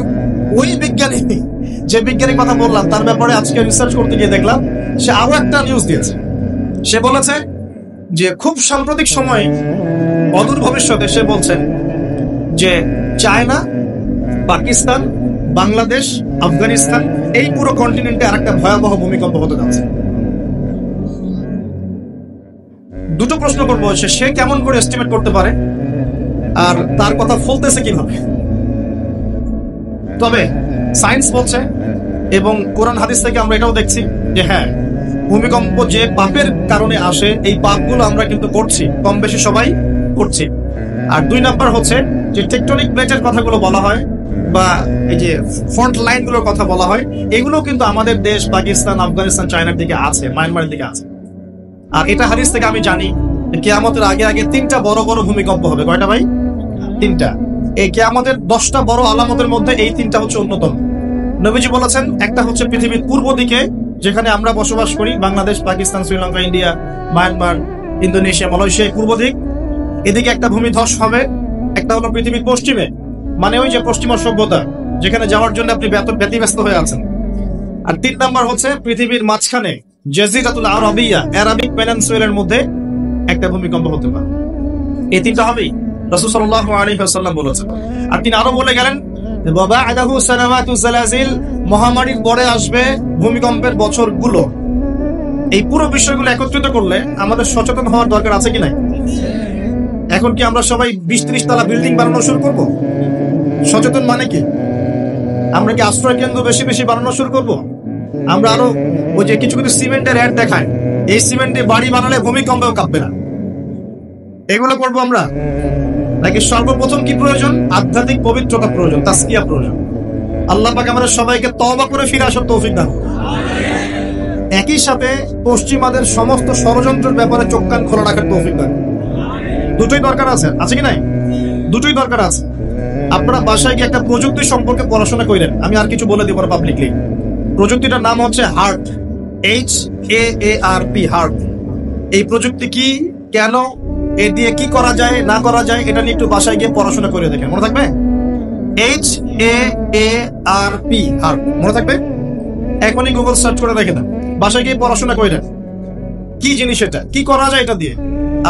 S1: ওই বিজ্ঞানী, যে বিজ্ঞানীর কথা বললাম, তার ব্যাপারে আজকে রিসার্চ করতে গিয়ে দেখলাম সে আরো একটা নিউজ দিয়েছে। সে বলেছে যে খুব সাম্প্রতিক সময়, অদূর ভবিষ্যতে, সে বলছেন যে চায়না, পাকিস্তান, বাংলাদেশ, আফগানিস্তান, এই পুরো কন্টিনেন্টে আর একটা ভয়াবহ ভূমিকম্প হতে যাচ্ছে। দুটো প্রশ্ন করবো, সে কেমন করে এস্টিমেট করতে পারে, আর তার কথা ফলতেছে কিভাবে? তবে সায়েন্স বলছে, এবং কোরআন হাদিস থেকে আমরা এটাও দেখছি যে হ্যাঁ, ভূমিকম্প যে পাপের কারণে আসে, এই পাপগুলো আমরা কিন্তু করছি, কম বেশি সবাই করছি। আর 2 নাম্বার হচ্ছে যে টেকটনিক প্লেটের কথাগুলো বলা হয়, বা এই যে ফ্রন্ট লাইন গুলোর কথা বলা হয়, এগুলো কিন্তু আমাদের দেশ, পাকিস্তান, আফগানিস্তান, চায়নার দিকে আছে, মায়ানমারের দিকে আছে। আর এটা হাদিস থেকে আমি জানি কিয়ামতের আগে আগে 3টা বড় বড় ভূমিকম্প হবে। কয়টা ভাই? 3টা। এই কিয়ামতের 10টা বড় আলামতের মধ্যে এই 3টা হচ্ছে অন্যতম। নবীজি বলেছেন, একটা হচ্ছে পৃথিবীর পূর্ব দিকে, যেখানে আমরা বসবাস করি, Bangladesh, Pakistan, Sri Lanka, India, Myanmar, Indonesia, Malaysia, পূর্ব দিক, এদিকে একটা ভূমিধস হবে। একটা হলো পৃথিবীর পশ্চিমে, মানে ওই যে পশ্চিমা সভ্যতা, যেখানে যাওয়ার জন্য আপনি ব্যতিব্যস্ত হয়ে আছেন। আর 3 নাম্বার হচ্ছে পৃথিবীর মাঝখানে, জাজিরাতুল আরবিয়া, আরাবিক পেনিনসুলার মধ্যে একটা ভূমিকম্প হতে পারে। এই 3টা হবেই, রাসূল সাল্লাল্লাহু আলাইহি ওয়াসাল্লাম বলেছেন। আর তিনি আরো বলে গেলেন, বাবাদাহু সানাওয়াতু জালাজিল, মহামারীর পরে আসবে ভূমিকম্পের বছরগুলো। এই পুরো বিষয়গুলো একত্রিত করলে আমাদের সচেতন হওয়ার দরকার আছে কি নাই? এখন কি আমরা সবাই 20-30 তলা বিল্ডিং বানানো শুরু করব? সচেতন মানে কি? আমরা কি আশ্রয় কেন্দ্র বেশি বেশি বানানো শুরু করব? আমরা আরো ওই যে কিছু কিছু সিমেন্টের অ্যাড দেখায়, এই সিমেন্টে বাড়ি বানালে ভূমিকম্পেও কাঁপবে না, এগুলো করবো আমরা? নাকি সর্বপ্রথম কি প্রয়োজন? আধ্যাত্মিক পবিত্রতা প্রয়োজন, তাসকিয়া প্রয়োজন। আল্লাহ পাক আমাদের সবাইকে তওবা করে ফিরে আসার তৌফিক দান। একই সাথে পশ্চিমাদের সমস্ত ষড়যন্ত্রের ব্যাপারে চোখ কান খোলা রাখার তৌফিক দান। দুটোই দরকার আছে, আছে কি নাই? দুটোই দরকার আছে। আপনারা বাসায় গিয়ে একটা প্রযুক্তি সম্পর্কে পড়াশোনা করেন, আমি আর কিছু বলে দিব পাবলিকলি। প্রযুক্তিটার নাম হচ্ছে হার্ট, HAARP, হার্ট। এই প্রযুক্তি কি, কেন, এ দিয়ে কি করা যায় না করা যায়, এটা নিয়ে একটু বাসায় গিয়ে পড়াশোনা করে দেখেন, মনে থাকবে? HAARP, হার্ট, মনে থাকবে? এখনই গুগল সার্চ করে দেখে দেন, বাসায় গিয়ে পড়াশোনা করে দেন কি জিনিস এটা, কি করা যায় এটা দিয়ে।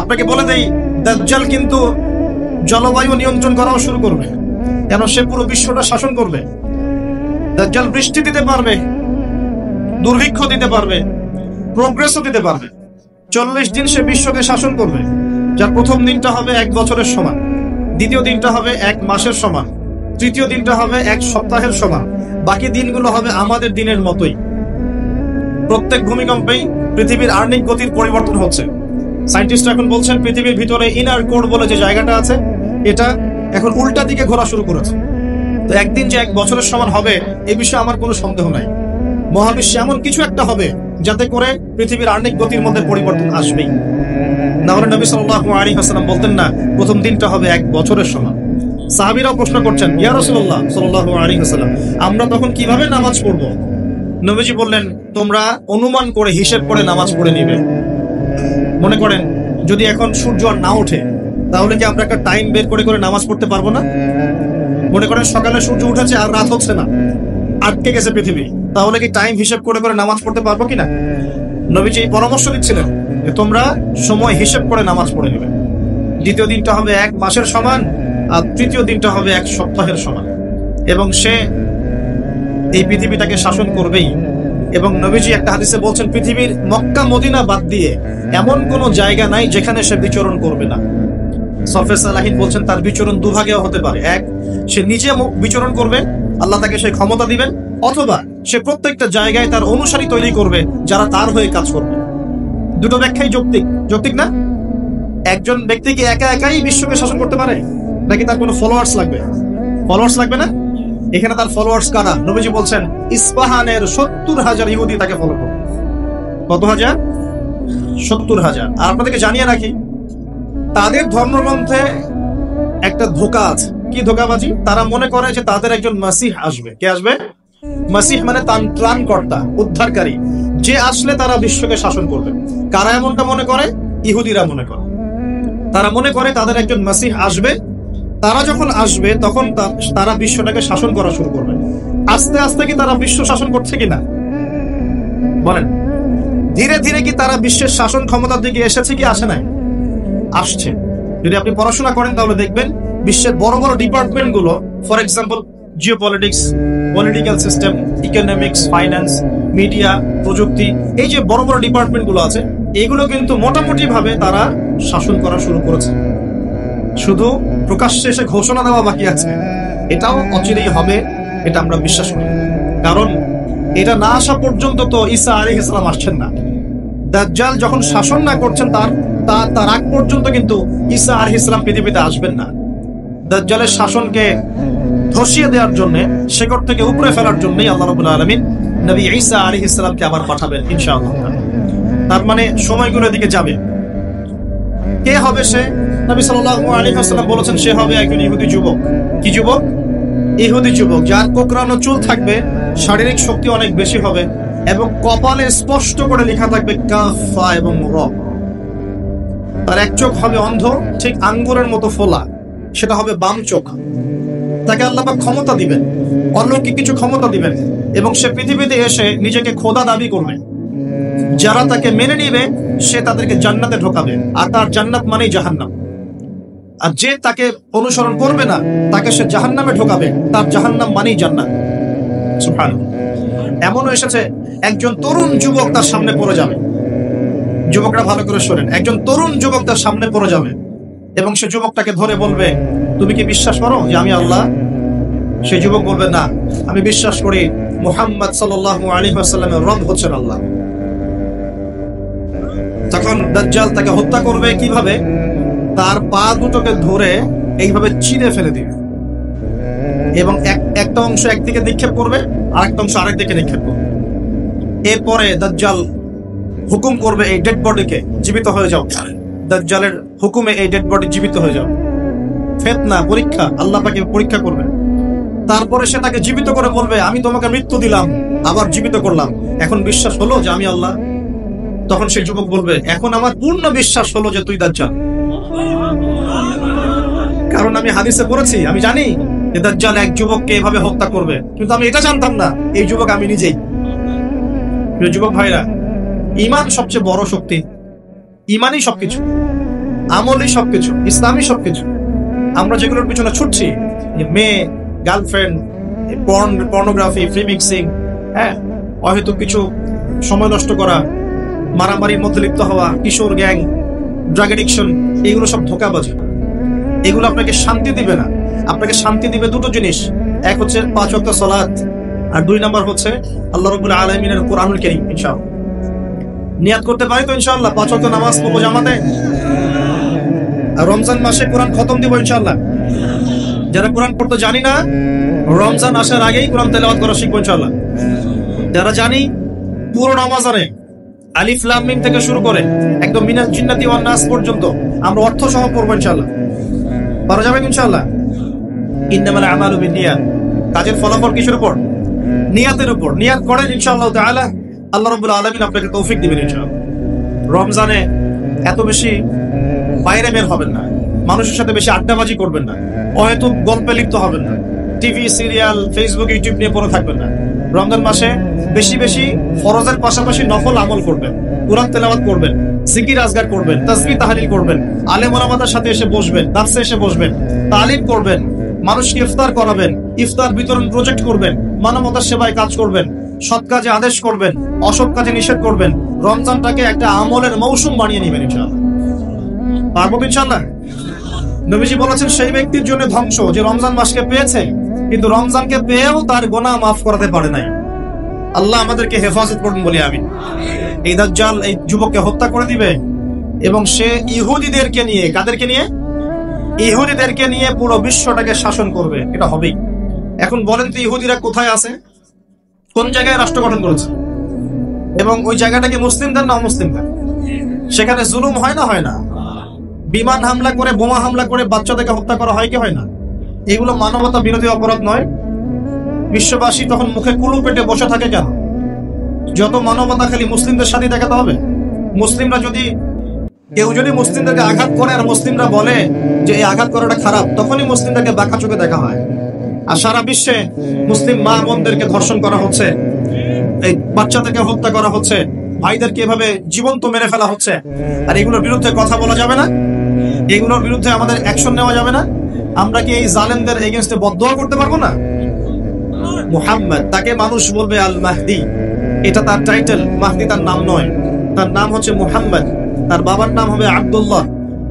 S1: আপনাকে বলে দেই, দাজ্জাল কিন্তু জলবায়ু নিয়ন্ত্রণ করাও শুরু করবে, কেন সে পুরো বিশ্বটা শাসন করবে। দাজ্জাল বৃষ্টি দিতে পারবে, দুর্ভিক্ষ দিতে পারবে, প্রোগ্রেসও দিতে পারবে। 40 দিন সে বিশ্বকে শাসন করবে, যার প্রথম দিনটা হবে 1 বছরের সমান, দ্বিতীয় দিনটা হবে 1 মাসের সমান, তৃতীয় দিনটা হবে 1 সপ্তাহের সমান, বাকি দিনগুলো হবে আমাদের দিনের মতোই। প্রত্যেক ভূমিকম্পেই পৃথিবীর আর্নিক গতির পরিবর্তন হচ্ছে। সায়েন্টিস্ট এখন বলছেন পৃথিবীর ভিতরে ইনার কোর বলে যে জায়গাটা আছে, এটা এখন উল্টা দিকে ঘোরা শুরু করেছে। তো একদিন যে 1 বছরের সমান হবে, এ বিষয়ে আমার কোনো সন্দেহ নাই। মহাবিশ্বে এমন কিছু একটা হবে যাতে করে পৃথিবীর আর্নিক গতির মধ্যে পরিবর্তন আসবেই। না হলে নবী সাল্লাল্লাহু আলাইহি ওয়াসাল্লাম বলতেন না প্রথম দিনটা হবে 1 বছরের সমান। সাহাবীরাও প্রশ্ন করছেন, ইয়া রাসূলুল্লাহ সাল্লাল্লাহু আলাইহি ওয়াসাল্লাম, আমরা তখন কিভাবে নামাজ পড়বো? নবীজি বললেন, তোমরা অনুমান করে হিসেব করে নামাজ পড়ে নিবে। মনে করেন যদি এখন সূর্য আর না ওঠে, তাহলে কি আমরা একটা টাইম বের করে করে নামাজ পড়তে পারবো না? মনে করেন সকালে সূর্য উঠেছে আর রাত হচ্ছে না, আটকে গেছে পৃথিবী, তাহলে কি টাইম হিসেব করে করে নামাজ পড়তে পারবো কিনা? নবীজি এই পরামর্শ দিচ্ছিলেন যে তোমরা সময় হিসেব করে নামাজ পড়ে নেবে। দ্বিতীয় দিনটা হবে 1 মাসের সমান, আর তৃতীয় দিনটা হবে 1 সপ্তাহের সমান, এবং সে এই পৃথিবীটাকে শাসন করবেই। এবং নবীজি একটা হাদিসে বলছেন, পৃথিবীর মক্কা মদিনা বাদ দিয়ে এমন কোন জায়গা নাই যেখানে সে বিচরণ করবে না। সফে সালাহিন বলছেন তার বিচরণ দুভাগেও হতে পারে, এক, সে নিজে বিচরণ করবে, আল্লাহ তাকে সেই ক্ষমতা দিবেন, অথবা সে প্রত্যেকটা জায়গায় তার অনুসারী তৈরি করবে যারা তার হয়ে কাজ করবে। দুটো ব্যাখ্যাই যৌক্তিক, যৌক্তিক না? একজন ব্যক্তি কি একা একাই বিশ্বকে শাসন করতে পারে, নাকি তার কোনো ফলোয়ার্স লাগবে? ফলোয়ার্স লাগবে না? এখানে তার ফলোয়ার্স কারা? নবীজি বলছেন ইস্পাহানের 70,000 ইহুদি তাকে ফলো করে। কত হাজার? 70,000। আর আপনাদেরকে জানিয়ে রাখি, তাদের ধর্মগ্রন্থে একটা ধোঁকা আছে। কি ধোঁকাবাজি? তারা মনে করে যে তাদের একজন মাসিহ আসবে। কে আসবে? মাসিহ মানে ত্রাণকর্তা, উদ্ধারকারী, যে আসলে তারা বিশ্বকে শাসন করবে। কারা এমনটা মনে করে? ইহুদিরা মনে করে। তারা মনে করে তাদের একজন মাসিহ আসবে, তারা যখন আসবে তখন তারা বিশ্বটাকে শাসন করা শুরু করবে। আস্তে আস্তে কি তারা বিশ্ব শাসন করছে কিনা বলেন? ধীরে ধীরে কি তারা বিশ্বের শাসন ক্ষমতার দিকে এসেছে কি আসে নাই? আসছে। যদি আপনি পড়াশোনা করেন তাহলে দেখবেন বিশ্বের বড় বড় ডিপার্টমেন্ট গুলো, for example geopolitics, political system, economics, finance, media, প্রযুক্তি, এই যে বড় বড় ডিপার্টমেন্ট গুলো আছে, এগুলো কিন্তু মোটামুটি ভাবে তারা শাসন করা শুরু করেছে। শুধু প্রকাশ্যে এসে ঘোষণা দেওয়া বাকি আছে। এটাও অচিরেই হবে, এটা আমরা বিশ্বাস করি। কারণ এটা না আসা পর্যন্ত তো ঈসা আলাইহিস সালাম আসছেন না। দাজ্জাল যখন শাসন না করছেন তার আগ পর্যন্ত কিন্তু ঈসা আলাইহিস সালাম পৃথিবীতে আসবেন না। দাজ্জালের শাসনকে ধসিয়ে দেওয়ার জন্য, শেকড় থেকে উপরে ফেলার জন্যই আল্লাহ রাব্বুল আলামিন নবী ঈসা আলাইহিস সালামকে আবার পাঠাবেন ইনশাআল্লাহ। তার মানে সময়গুলো দিকে যাবে। কে হবে সে? নবী সাল্লাল্লাহু আলাইহি ওয়াসাল্লাম বলেছেন সে হবে একজন ইহুদি যুবক। কি যুবক? ইহুদি যুবক, যার কোকড়ানো চুল থাকবে, শারীরিক শক্তি অনেক বেশি হবে, এবং কপালে স্পষ্ট করে লেখা থাকবে কাফা এবং র। তার এক চোখ হবে অন্ধ, ঠিক আঙ্গুরের মতো ফোলা, সেটা হবে বাম চোখ। তাকে আল্লাহ পাক ক্ষমতা দিবেন, অলৌকিক কিছু ক্ষমতা দিবেন, এবং সে পৃথিবীতে এসে নিজেকে খোদা দাবি করবে। যারা তাকে মেনে নিবে সে তাদেরকে জান্নাতে ঢোকাবে, আর তার জান্নাত মানেই জাহান্নাম। আর যে তাকে অনুসরণ করবে না, তাকে সে জাহান্নামে ঢোকাবে, তার জাহান্নাম মানেই জান্নাত। সুবহানাল্লাহ। এমনও এসেছে একজন তরুণ যুবক তার সামনে পড়ে যাবে। যুবকরা ভালো করে শোনেন, একজন তরুণ যুবক তার সামনে পড়ে যাবে এবং সে যুবকটাকে ধরে বলবে, তুমি কি বিশ্বাস করো যে আমি আল্লাহ? সেই যুবক বলবে, না, আমি বিশ্বাস করি মুহাম্মদ সাল্লাল্লাহু আলাইহি ওয়াসাল্লামের রব হচ্ছেন আল্লাহ। তখন দাজ্জাল তাকে হত্যা করবে কিভাবে? তার পা দুটোকে ধরে এইভাবে চিরে ফেলে দিবে এবং একটা অংশ একদিকে নিক্ষেপ করবে, আরেকটা অংশ আরেক দিকে নিক্ষেপ করবে। এরপরে দাজ্জাল হুকুম করবে এই ডেড বডিকে জীবিত হয়ে যাও। দাজ্জালের হুকুমে এই ডেড বডি জীবিত হয়ে যাও। ফিতনা, পরীক্ষা, আল্লাহ পাকে পরীক্ষা করবে। তারপরে সে তাকে জীবিত করে বলবে, আমি তোমাকে মৃত্যু দিলাম, আবার জীবিত করলাম, এখন বিশ্বাস হলো যে আমি আল্লাহ? তখন সেই যুবক বলবে, এখন আমার পূর্ণ বিশ্বাস হলো যে তুই দাজ্জাল। কারণ আমি হাদিসে পড়েছি, আমি জানি যে দাজ্জাল এক যুবককে এভাবে হত্যা করবে, কিন্তু আমি এটা জানতাম না এই যুবক আমি নিজেই। যুবক ভাইরা, ঈমান সবচেয়ে বড় শক্তি। ঈমানই সবকিছু, আমলই সবকিছু, ইসলামই সবকিছু। আমরা যেগুলোর পিছনে ছুটছি, মেয়ে, গার্লফ্রেন্ড, পর্নোগ্রাফি, ফ্রি মিক্সিং, হ্যাঁ, অহেতুক কিছু সময় নষ্ট করা, মারামারির মধ্যে লিপ্ত হওয়া, কিশোর গ্যাং, ড্রাগ এডিকশন, এগুলো সব ধোঁকাবাজি। এগুলো আপনাকে শান্তি দিবে না। আপনাকে শান্তি দিবে দুটো জিনিস, এক হচ্ছে 5 ওয়াক্ত সালাত, আর 2 নাম্বার হচ্ছে আল্লাহ রাব্বুল আলামিনের কোরআনুল কারীম। ইনশাআল্লাহ নিয়াত করতে পারি তো ইনশাআল্লাহ 5 ওয়াক্ত নামাজ পড়ব জামাতে, আর রমজান মাসে কোরআন খতম দিব ইনশাআল্লাহ। যারা কোরআন পড়তে জানি না, রমজান আসার আগেই কোরআন তেলাওয়াত করা শিখবো ইনশাআল্লাহ। যারা জানি, পুরো রমজানে আলিফ লাম মিম থেকে শুরু করে একদম মিনাল জিন্নাতি ওয়ান নাস পর্যন্ত আমরা অর্থ সহ পড়বো ইনশাআল্লাহ। পারা যাবে ইনশাআল্লাহ। ইন্নামাল আমালু বিন্নিয়াত, কাজের ফলাফল কিসের উপর? নিয়াতের উপর। নিয়াত করেন ইনশাআল্লাহ তাআলা, আল্লাহ রাব্বুল আলামিন আপনাকে তৌফিক দিবেন ইনশাআল্লাহ। রমজানে এত বেশি বাইরে বের হবেন না, মানুষের সাথে বেশি আড্ডাবাজি করবেন না, অহেতুক গল্পে লিপ্ত হবেন না, টিভি, সিরিয়াল, ফেসবুক, ইউটিউব নিয়ে পড়ে থাকবেন না। রমজান মাসে বেশি বেশি ফরজের পাশাপাশি নফল আমল করবেন, কোরআন তেলাওয়াত করবেন, জিকির আজগার করবেন, তাসবিহ তাহলিল করবেন, আলেম ওলামাদের সাথে এসে বসবেন, দার্সে এসে বসবেন, তালিম করবেন, মানুষকে ইফতার করাবেন, ইফতার বিতরণ প্রজেক্ট করবেন, মানবতার সেবায় কাজ করবেন, সৎ কাজে আদেশ করবেন, অসৎ কাজে নিষেধ করবেন। রমজানটাকে একটা আমলের মৌসুম বানিয়ে নেবেন ইনশাআল্লাহ। পারবো ইনশাআল্লাহ। নবীজি বলেছেন, সেই ব্যক্তির জন্য ধ্বংস যে রমজান মাসকে পেয়েছে কিন্তু রমজানকে পেয়েও তার গুনাহ মাফ করাতে পারে নাই। আল্লাহ আমাদেরকে হেফাজত করুন বলি আমিন। এই দাজ্জাল এই যুবককে হত্যা করে দিবে এবং সে ইহুদিদেরকে নিয়ে, কাদেরকে নিয়ে? ইহুদিদেরকে নিয়ে পুরো বিশ্বটাকে শাসন করবে। এটা হবেই। এখন বলেন তো, ইহুদিরা কোথায় আছে? কোন জায়গায় রাষ্ট্র গঠন করেছে? এবং ওই জায়গাটাকে মুসলিমদের না অমুসলিমদের? সেখানে জুলুম হয় না? হয় না? বিমান হামলা করে, বোমা হামলা করে বাচ্চাদেরকে হত্যা করা হয় কি হয় না? এগুলো মানবতা বিরোধী অপরাধ নয়? বিশ্ববাসী তখন মুখে কুলু পেটে বসে থাকে কেন? যত মানবতা খালি মুসলিমদের সাথে দেখাতে হবে? মুসলিমরা যদি, কেউ যদি মুসলিমদেরকে আঘাত করে আর মুসলিমরা বলে যে এই আঘাত করাটা খারাপ, তখনই মুসলিমদেরকে বাঁকা চোখে দেখা হয়। আর সারা বিশ্বে মুসলিম মা বোনদেরকে ধর্ষণ করা হচ্ছে, এই বাচ্চাদেরকে হত্যা করা হচ্ছে, ভাইদেরকে এভাবে জীবন্ত মেরে ফেলা হচ্ছে। আর এগুলোর বিরুদ্ধে কথা বলা যাবে না? এগুলোর বিরুদ্ধে আমাদের অ্যাকশন নেওয়া যাবে না? আমরা কি এই জালেমদের এগেইনস্টে বদদোয়া করতে পারবো না? মুহাম্মদ, তাকে মানুষ বলবে আল মাহদি, এটা তার টাইটেল। মাহদি তার নাম নয়, তার নাম হচ্ছে মুহাম্মদ। তার বাবার নাম হবে আব্দুল্লাহ,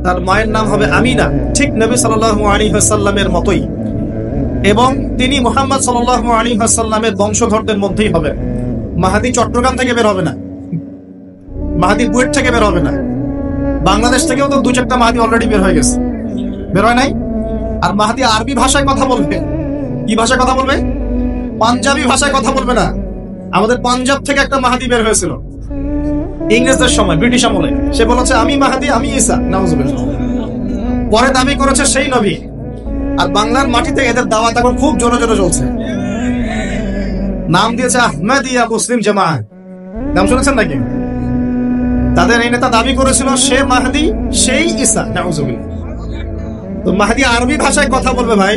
S1: তার মায়ের নাম হবে আমিনা, ঠিক নবী সাল্লাল্লাহু আলাইহি ওয়াসাল্লামের মতোই। এবং তিনি মুহাম্মদ সাল্লাল্লাহু আলাইহি ওয়াসাল্লামের বংশধরদের মধ্যেই হবে। মাহদি চট্টগ্রাম থেকে বের হবে না, মাহদি বুয়েট থেকে বের হবে না, বাংলাদেশ থেকেও তো 2-4টা মাহদি অলরেডি বের হয়ে গেছে, বের হয় নাই? আর মাহদি আরবি ভাষায় কথা বলবে। কি ভাষায় কথা বলবে? পাঞ্জাবি ভাষায় কথা বলবে না। আমাদের পাঞ্জাব থেকে একটা মাহদি বের হয়েছিল ইংরেজদের সময়, ব্রিটিশ আমলে। সে বলেছে আমি মাহদি, আমি ঈসা, নাউজুবিল্লাহ। পরে দাবি করেছে সেই নবী। আর বাংলার মাটিতে এদের দাওয়াত এখন খুব জোরে জোরে চলছে। নাম দিয়েছে আহমেদিয়া মুসলিম জামায়াত। নাম শুনেছেন নাকি? তাদের এই নেতা দাবি করেছিল সে মাহদি, সেই ঈসা, নাউজুবিল্লাহ। তো মাহদি আরবি ভাষায় কথা বলবে ভাই।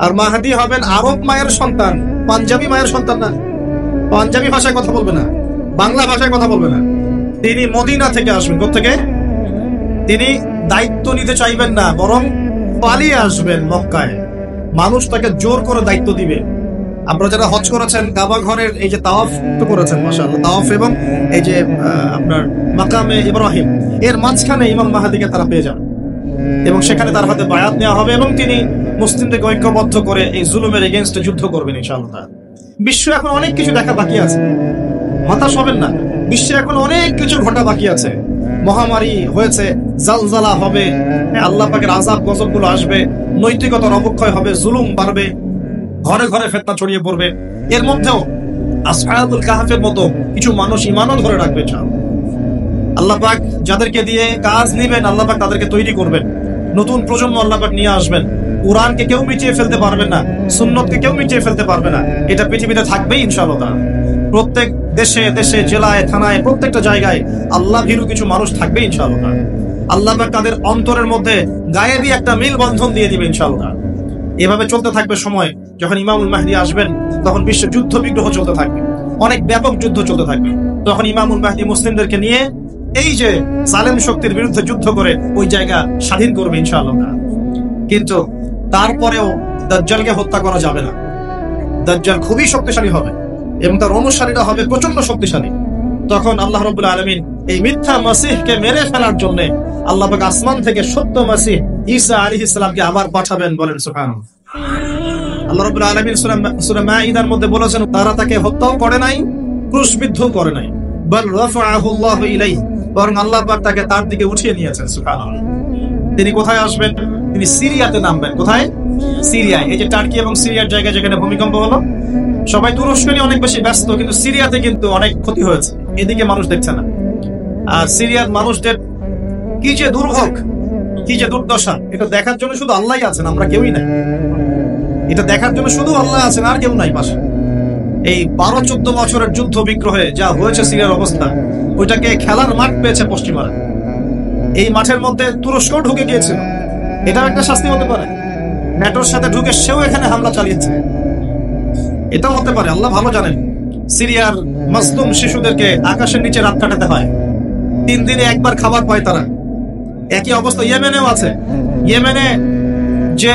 S1: আর মাহদি হবেন আরব মায়ের সন্তান, পাঞ্জাবি মায়ের সন্তান না। পাঞ্জাবি ভাষায় কথা বলবে না, বাংলা ভাষায় কথা বলবে না। তিনি মদিনা থেকে আসবেন। কোত্থেকে? তিনি দায়িত্ব নিতে চাইবেন না, বরং পালিয়ে আসবেন মক্কায়। মানুষ তাকে জোর করে দায়িত্ব দিবে। আপনারা যারা হজ করেছেন, কাবা ঘরের এই যে তাওয়াফ তো করেছেন, মাশাআল্লাহ, তাওয়াফ এবং এই যে আপনার মাকামে ইব্রাহিম, এর মাঝখানে ইমাম মাহদিকে তারা পেয়ে যান এবং সেখানে তার হাতে বায়াত নেওয়া হবে এবং তিনি মুসলিমদেরকে ঐক্যবদ্ধ করে এই জুলুমের এগেইনস্টে যুদ্ধ করবেন ইনশাআল্লাহ। বিশ্ব এখন অনেক কিছু দেখা বাকি আছে, হতাশ হবেন না। বিশ্বে এখন অনেক কিছু ঘটা বাকি আছে। মহামারী হয়েছে, জালজালা হবে, আল্লাহ পাকের আযাব গজবগুলো আসবে, নৈতিকতার অবক্ষয় হবে, জুলুম বাড়বে, ঘরে ঘরে ফিতনা ছড়িয়ে পড়বে। এর মধ্যেও আসহাবুল কাহফের মতো কিছু মানুষ ঈমানও ধরে রাখবে। আল্লাহ পাক যাদেরকে দিয়ে কাজ নেবেন, আল্লাহ পাক তাদেরকে তৈরি করবেন। নতুন প্রজন্ম আল্লাহ পাক নিয়ে আসবেন। কোরআনকে কেউ মিটিয়ে ফেলতে পারবে না, সুন্নতকে কেউ মিটিয়ে ফেলতে পারবে না। এটা পৃথিবীতে থাকবেই ইনশাআল্লাহ। প্রত্যেক দেশে দেশে, জেলায়, থানায়, প্রত্যেকটা জায়গায় আল্লাহ ভীরু কিছু মানুষ থাকবে ইনশাআল্লাহ। আল্লাহ পাক তাদের অন্তরের মধ্যে গায়েবী একটা মিল বন্ধন দিয়ে দিবে ইনশাআল্লাহ। এভাবে চলতে থাকবে সময়। যখন ইমামুল মাহদী আসবেন তখন বিশ্ব যুদ্ধ বিগ্রহ চলতে থাকবে, অনেক ব্যাপক যুদ্ধ চলতে থাকবে। তখন ইমামুল মাহদী মুসলিমদেরকে নিয়ে এই যে জালেম শক্তির বিরুদ্ধে যুদ্ধ করে ওই জায়গা স্বাধীন করবে ইনশাআল্লাহ। কিন্তু তারপরেও দাজ্জালকে হত্যা করা যাবে না। দাজ্জাল খুবই শক্তিশালী হবে এবং তার অনুসারীরা হবে প্রচন্ড শক্তিশালী। তখন আল্লাহ রাব্বুল আলামিন এই মিথ্যা মাসিহকে মেরে ফেলার জন্য আল্লাহ পাক আসমান থেকে সত্য মাসিহ ঈসা আলাইহিস সালামকে আবার পাঠাবেন। বলেন সুবহানাল্লাহ। আল্লাহ রাব্বুল আলামিন সূরা মাঈদার মধ্যে বলেছেন, তারা তাকে হত্যাও করে নাই, ক্রুশবিদ্ধও করে নাই, বল রাফাআহু আল্লাহু ইলাইহি, বরং আল্লাহ পাক তাকে তার দিকে উঠিয়ে নিয়েছেন। সুবহানাল্লাহ। তিনি কোথায় আসবেন? তিনি সিরিয়াতে নামবেন। কোথায়? সিরিয়ায়। এই যে টার্কি এবং সিরিয়ার জায়গায় যেখানে ভূমিকম্প হলো, সবাই তুরস্ক নিয়ে অনেক বেশি ব্যস্ত, কিন্তু সিরিয়াতে কিন্তু অনেক ক্ষতি হয়েছে, এদিকে মানুষ দেখছে না। আর সিরিয়ার মানুষদের কি যে দুর্ভোগ, কি যে দুর্দশা, এটা দেখার জন্য শুধু আল্লাহই আছেন, আমরা কেউই নাই। এটা দেখার জন্য শুধু আল্লাহ আছেন, আর কেউ নাই পাশে। এই 12-14 বছরের যুদ্ধ বিগ্রহে যা হয়েছে সিরিয়ার অবস্থা, ওইটাকে খেলার মাঠ পেয়েছে পশ্চিমারা। এই মাঠের মধ্যে তুরস্ক ঢুকে গিয়েছিল, এটাও একটা শাস্তি হতে পারে। ন্যাটোর সাথে ঢুকে সেও এখানে হামলা চালিয়েছে, এটাও হতে পারে, আল্লাহ ভালো জানেন। সিরিয়ার মাসলুম শিশুদেরকে আকাশের নিচে রাত কাটাতে হয়, 3 দিনে একবার খাবার পায় তারা। একই অবস্থা ইয়েমেনেও আছে। ইয়েমেনে যে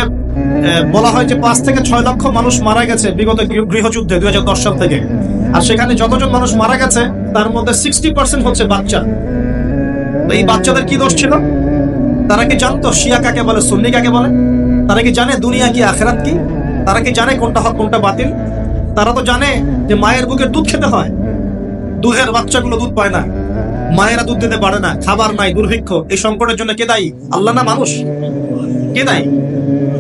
S1: বলা হয় যে 5 থেকে 6 লক্ষ মানুষ মারা গেছে বিগত গৃহযুদ্ধে 2010 সাল থেকে, আর সেখানে যতজন মানুষ মারা গেছে তার মধ্যে 60% হচ্ছে বাচ্চা। এই বাচ্চাদের কি দোষ ছিল? তারা কি জানতো শিয়া কাকে বলে, সুন্নি কাকে বলে? তারা কি জানে দুনিয়া কি, আখিরাত কি? তারা কি জানে কোনটা হক কোনটা বাতিল? তারা তো জানে যে মায়ের বুকের দুধ খেতে হয়, দুধের বাচ্চাগুলো দুধ পায় না, মায়েরা দুধ দিতে পারে না, খাবার নাই, দুর্ভিক্ষ। এই সংকটের জন্য কে দায়ী? আল্লাহ না মানুষ? কে দায়ী?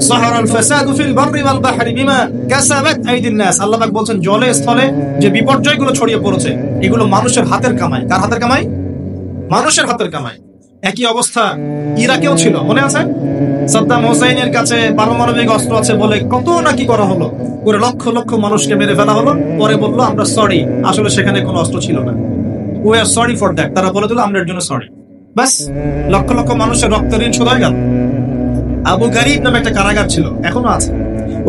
S1: সাহারাল ফাসাদু ফিল বাররি ওয়াল বাহরি বিমা কাসাবাত আইদিন নাস। আল্লাহ পাক বলেন জলে স্থলে যে বিপর্যয়গুলো ছড়িয়ে পড়েছে এগুলো মানুষের হাতের কামাই। কার হাতের কামাই? মানুষের হাতের কামাই। একই অবস্থা ইরাকেও ছিল, মনে আছে? সাদ্দাম হোসেইনের কাছে পারমাণবিক অস্ত্র আছে বলে কত নাকি করা হলো, করে লক্ষ লক্ষ মানুষকে মেরে ফেলা হলো। পরে বললো আমরা সরি, আসলে সেখানে কোনো অস্ত্র ছিল না। We are sorry for that. তারা বলে দিল আমরা এর জন্য সরি, বাস লক্ষ লক্ষ মানুষের রক্তের ঋণ শোধ হয়ে গেল। আবু গারিব নামে একটা কারাগার ছিল, এখনো আছে।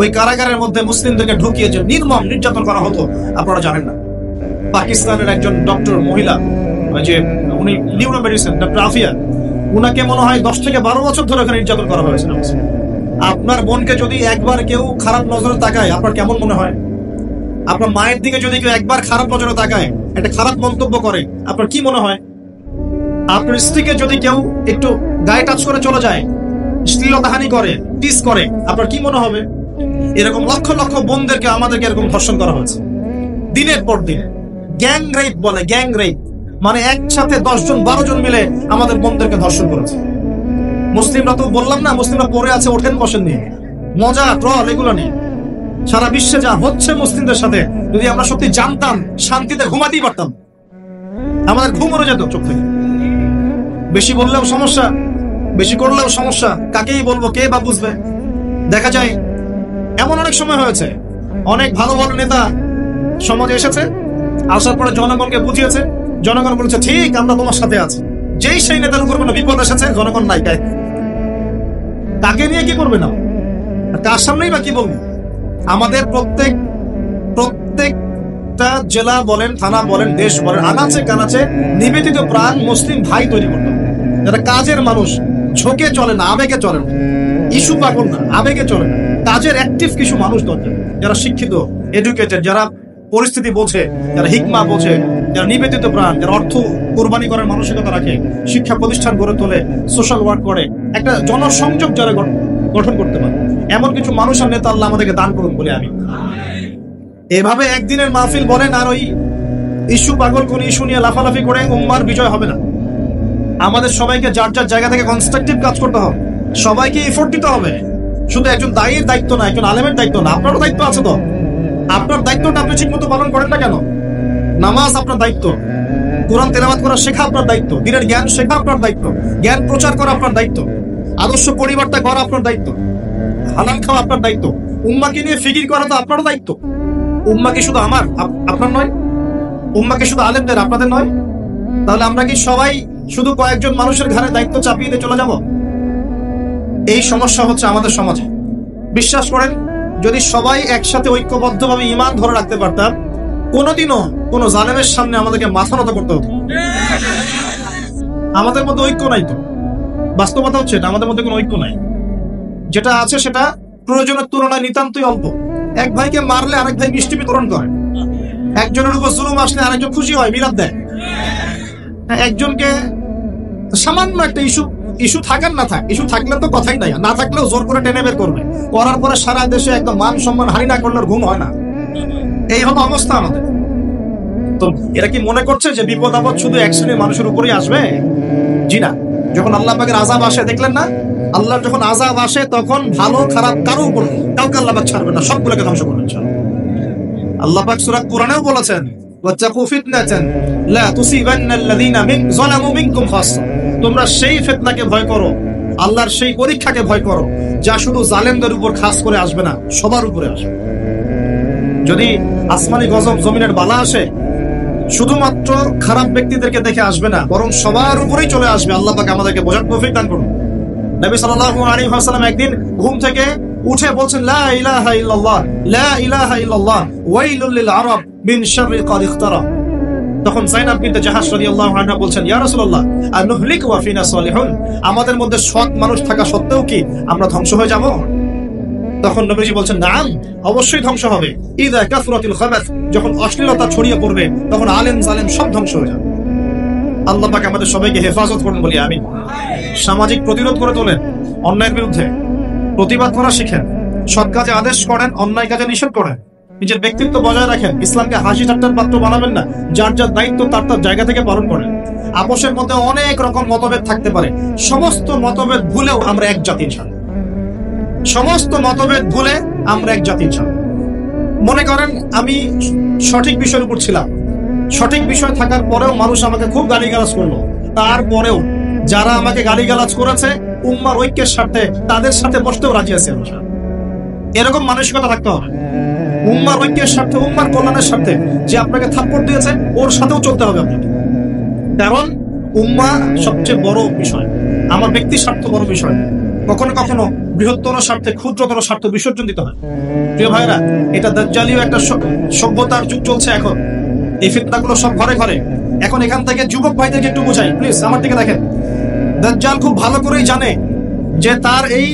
S1: ওই কারাগারের মধ্যে মুসলিমদেরকে ঢুকিয়ে যে নির্মম নির্যাতন করা হতো আপনারা জানেন না। পাকিস্তানের একজন ডক্টর মহিলা, যে উনি নিউরো মেডিসিন ডক্টর আফিয়া, উনাকে মনে হয় 10 থেকে 12 বছর ধরে ওখানে নির্যাতন করা হয়েছিল। আপনার বোনকে যদি একবার কেউ খারাপ নজরে তাকায় আপনার কেমন মনে হয়? আপনার মায়ের দিকে যদি কেউ একবার খারাপ নজরে তাকায়, একটা খারাপ মন্তব্য করে, আপনার কি মনে হয়? আপনার স্ত্রীকে যদি কেউ একটু গায়ে টাচ করে চলে যায়, শ্লীলতাহানি করে, টিস করে, আপনার কি মনে হবে? এরকম লক্ষ লক্ষ বোনদেরকে আমাদেরকে এরকম ধর্ষণ করা হয়েছে দিনের পর দিন। গ্যাং রেপ বলে, গ্যাং রেপ মানে একসাথে 10 জন 12 জন মিলে আমাদের বোনদেরকে ধর্ষণ করেছে। মুসলিমরা তো বললাম না, মুসলিমরা পড়ে আছে ওঠেন বসেন নিয়ে, মজা ট্রল এগুলো নিয়ে। সারা বিশ্বে যা হচ্ছে মুসলিমদের সাথে, যদি আমরা সত্যি জানতাম শান্তিতে ঘুমাতেই পারতাম, আমাদের ঘুম উড়ে যেত চোখ থেকে। বেশি বললেও সমস্যা, বেশি করলেও সমস্যা, কাকেই বলবো, কে বা বুঝবে? দেখা যায় এমন অনেক সময় হয়েছে, অনেক ভালো ভালো নেতা সমাজে এসেছে, আসার পরে জনগণকে বুঝিয়েছে, জনগণ বলেছে ঠিক আমরা তোমার সাথে আছি। যেই সেই নেতার উপর কোনো বিপদ এসেছে জনগণ নাই, তাকে নিয়ে কি করবে না, কার সামনেই বা কি বলবো? আমাদের প্রত্যেকটা জেলা বলেন, থানা বলেন, দেশ বলেন, আনাচে কানাচে নিবেদিত প্রাণ মুসলিম ভাই তৈরি করতে হবে, যারা কাজের মানুষ, ঝোঁকে চলে না, আবেগে চলে না, ইস্যু পাগল না, আবেগে চলে না, কাজের অ্যাক্টিভ কিছু মানুষ দরকার, যারা শিক্ষিত, এডুকেটেড, যারা পরিস্থিতি বোঝে, যারা হিকমা বোঝে, যারা নিবেদিত প্রাণ, যারা অর্থ কোরবানি করার মানসিকতা রাখে, শিক্ষা প্রতিষ্ঠান গড়ে তোলে, সোশ্যাল ওয়ার্ক করে, একটা জনসংযোগ যারা গঠন করতে পারে, এমন কিছু মানুষ আর নেতা আল্লাহ আমাদেরকে দান করুন বলে আমি এভাবে একদিনের মাহফিল বলেন আর ওই ইস্যু পাগল কোন ইস্যু নিয়ে লাফালাফি করে উম্মার বিজয় হবে না। আমাদের সবাইকে যার যার জায়গা থেকে কনস্ট্রাকটিভ কাজ করতে হবে, সবাইকে এফোর্ট দিতে হবে। শুধু একজন দায়ীর দায়িত্ব না, একজন আলেমের দায়িত্ব না, আপনারও দায়িত্ব আছে। তো আপনার দায়িত্বটা আপনি ঠিক মতো পালন করেন না কেন? নামাজ আপনার দায়িত্ব, কোরআন তেলাওয়াত করা শেখা আপনার দায়িত্ব, দিনের জ্ঞান শেখা আপনার দায়িত্ব, জ্ঞান প্রচার করা আপনার দায়িত্ব, আদর্শ পরিবারটা করা আপনার দায়িত্ব, হালাল খাওয়া আপনার দায়িত্ব, উম্মাকে নিয়ে ফিকির করা তো আপনার দায়িত্ব। উম্মা কি শুধু আমার, আপনার নয়? উম্মা কি শুধু আলেমদের, আপনাদের নয়? তাহলে আমরা কি সবাই শুধু কয়েকজন মানুষের ঘাড়ে দায়িত্ব চাপিয়ে দিয়ে চলে যাব? এই সমস্যা হচ্ছে আমাদের সমাজে। বিশ্বাস করেন, যদি সবাই একসাথে ঐক্যবদ্ধভাবে ঈমান ধরে রাখতে পারতাম, কোনোদিনও কোন জালেমের সামনে আমাদেরকে মাথা নত করতে হতো। আমাদের মধ্যে ঐক্য নাই। তো বাস্তবতা হচ্ছে এটা, আমাদের মধ্যে কোনো ঐক্য নাই। যেটা আছে সেটা প্রয়োজনের তুলনায় নিতান্তই অল্প। এক ভাইকে মারলে আরেক ভাই মিষ্টি বিতরণ করে, একজনের উপর জুলুম আসলে আরেকজন খুশি হয়, মিলাদ দেয়। একজনকে সামান্য একটা ইস্যু থাকেন না থাক, ইস্যু থাকলে তো কথাই নাই, না থাকলেও জোর করে টেনে বের করবে, করার পরে সারা দেশে একদম মান সম্মান হানি না করলে ঘুম হয় না। এই হলো অবস্থা আমাদের। তো এরা কি মনে করছে যে বিপদ আপদ শুধু এক শ্রেণীর মানুষের উপরেই আসবে? জি না। যখন আল্লাহ পাকের আযাব আসে, দেখলেন না, আল্লাহর যখন আযাব আসে তখন ভালো খারাপ কারো উপর কাউকে আল্লাহ পাক ছাড়বেন না, সবগুলোকে ধ্বংস করবেন। আল্লাহ পাক সূরা কোরআনেও বলেছেন, ওয়াত্তাকু ফিতনাতান লা তুসিবান্নাল্লাযীনা যালামু মিনকুম খাসসা, তোমরা সেই ফিতনাকে ভয় করো, আল্লাহর সেই পরীক্ষাকে ভয় করো যা শুধু জালেমদের উপর খাস করে আসবে না, সবার উপরে আসবে। যদি আসমানি গজব জমিনের বালা আসে, শুধুমাত্র খারাপ ব্যক্তিদেরকে দেখে আসবে না, বরং সবার উপরেই চলে আসবে। আল্লাহ পাক আমাদেরকে বোঝার তৌফিক দান করুন। নবী সাল্লাল্লাহু আলাইহি ওয়াসাল্লাম একদিন ঘুম থেকে উঠে বলছেন, লা ইলাহা ইল্লাল্লাহ লা ইলাহা ইল্লাল্লাহ ওয়াইলুল লিল আরব মিন শাররি ক্বাদ ইখতারা। তখন যায়েনব বিনতে জাহাশ রাদিয়াল্লাহু আনহা বলছেন, ইয়া রাসূলুল্লাহ আনুহলিক ওয়া ফিনা সালিহুন, আমাদের মধ্যে সৎ মানুষ থাকা সত্ত্বেও কি আমরা ধ্বংস হয়ে যাব? তখন নবীজি বলছেন, নাম, অবশ্যই ধ্বংস হবে। ইযা কাসরাতিল খাবাস, যখন অশ্লীলতা ছড়িয়ে পড়বে তখন আলেম জালেম সব ধ্বংস হয়ে যাবে। আল্লাহ পাক আমাদের সবাইকে হেফাজত করুন বলি আমিন। সামাজিক প্রতিরোধ করে তোলেন, অন্যায়ের বিরুদ্ধে প্রতিবাদ করা শিখেন, সৎ কাজে আদেশ করেন, অন্যায় কাজে নিষেধ করেন, নিজের ব্যক্তিত্ব বজায় রাখেন, ইসলামকে হাসি ঠাট্টার পাত্র বানাবেন না, যার যার দায়িত্ব তার তার জায়গা থেকে পালন করেন। আপোষের মধ্যে অনেক রকম মতভেদ থাকতে পারে, সমস্ত মতভেদ ভুলেও আমরা এক জাতি ইনশাআল্লাহ। সমস্ত মতভেদ ভুলে আমরা এক জাতি ইনশাআল্লাহ। মনে করেন আমি সঠিক বিষয়ের উপর ছিলাম, সঠিক বিষয় থাকার পরেও মানুষ আমাকে খুব গালিগালাজ করলো, তারপরেও যারা আমাকে গালিগালাজ করেছে উম্মার ঐক্যের স্বার্থে তাদের সাথে বসতেও রাজি আছে। এরকম মানসিকতা রাখতে হবে। উম্মার ঐক্যের স্বার্থে, উম্মার কল্যাণের স্বার্থে যে আপনাকে থাপ্পড় দিয়েছে ওর সাথেও চলতে হবে আপনাকে। কারণ উম্মা সবচেয়ে বড় বিষয়, আমার ব্যক্তির স্বার্থ বড় বিষয়। কখনো কখনো বৃহত্তর স্বার্থে ক্ষুদ্রতর স্বার্থ বিসর্জন দিতে হয়। প্রিয় ভাইরা, এটা দাজ্জালীয় একটা সভ্যতার যুগ চলছে এখন। এই ফিতনাগুলো সব ঘরে ঘরে। এখন এখান থেকে যুবক ভাইদেরকে একটু বোঝাই, প্লিজ আমার দিকে দেখেন। দাজ্জাল খুব ভালো করেই জানে যে তার এই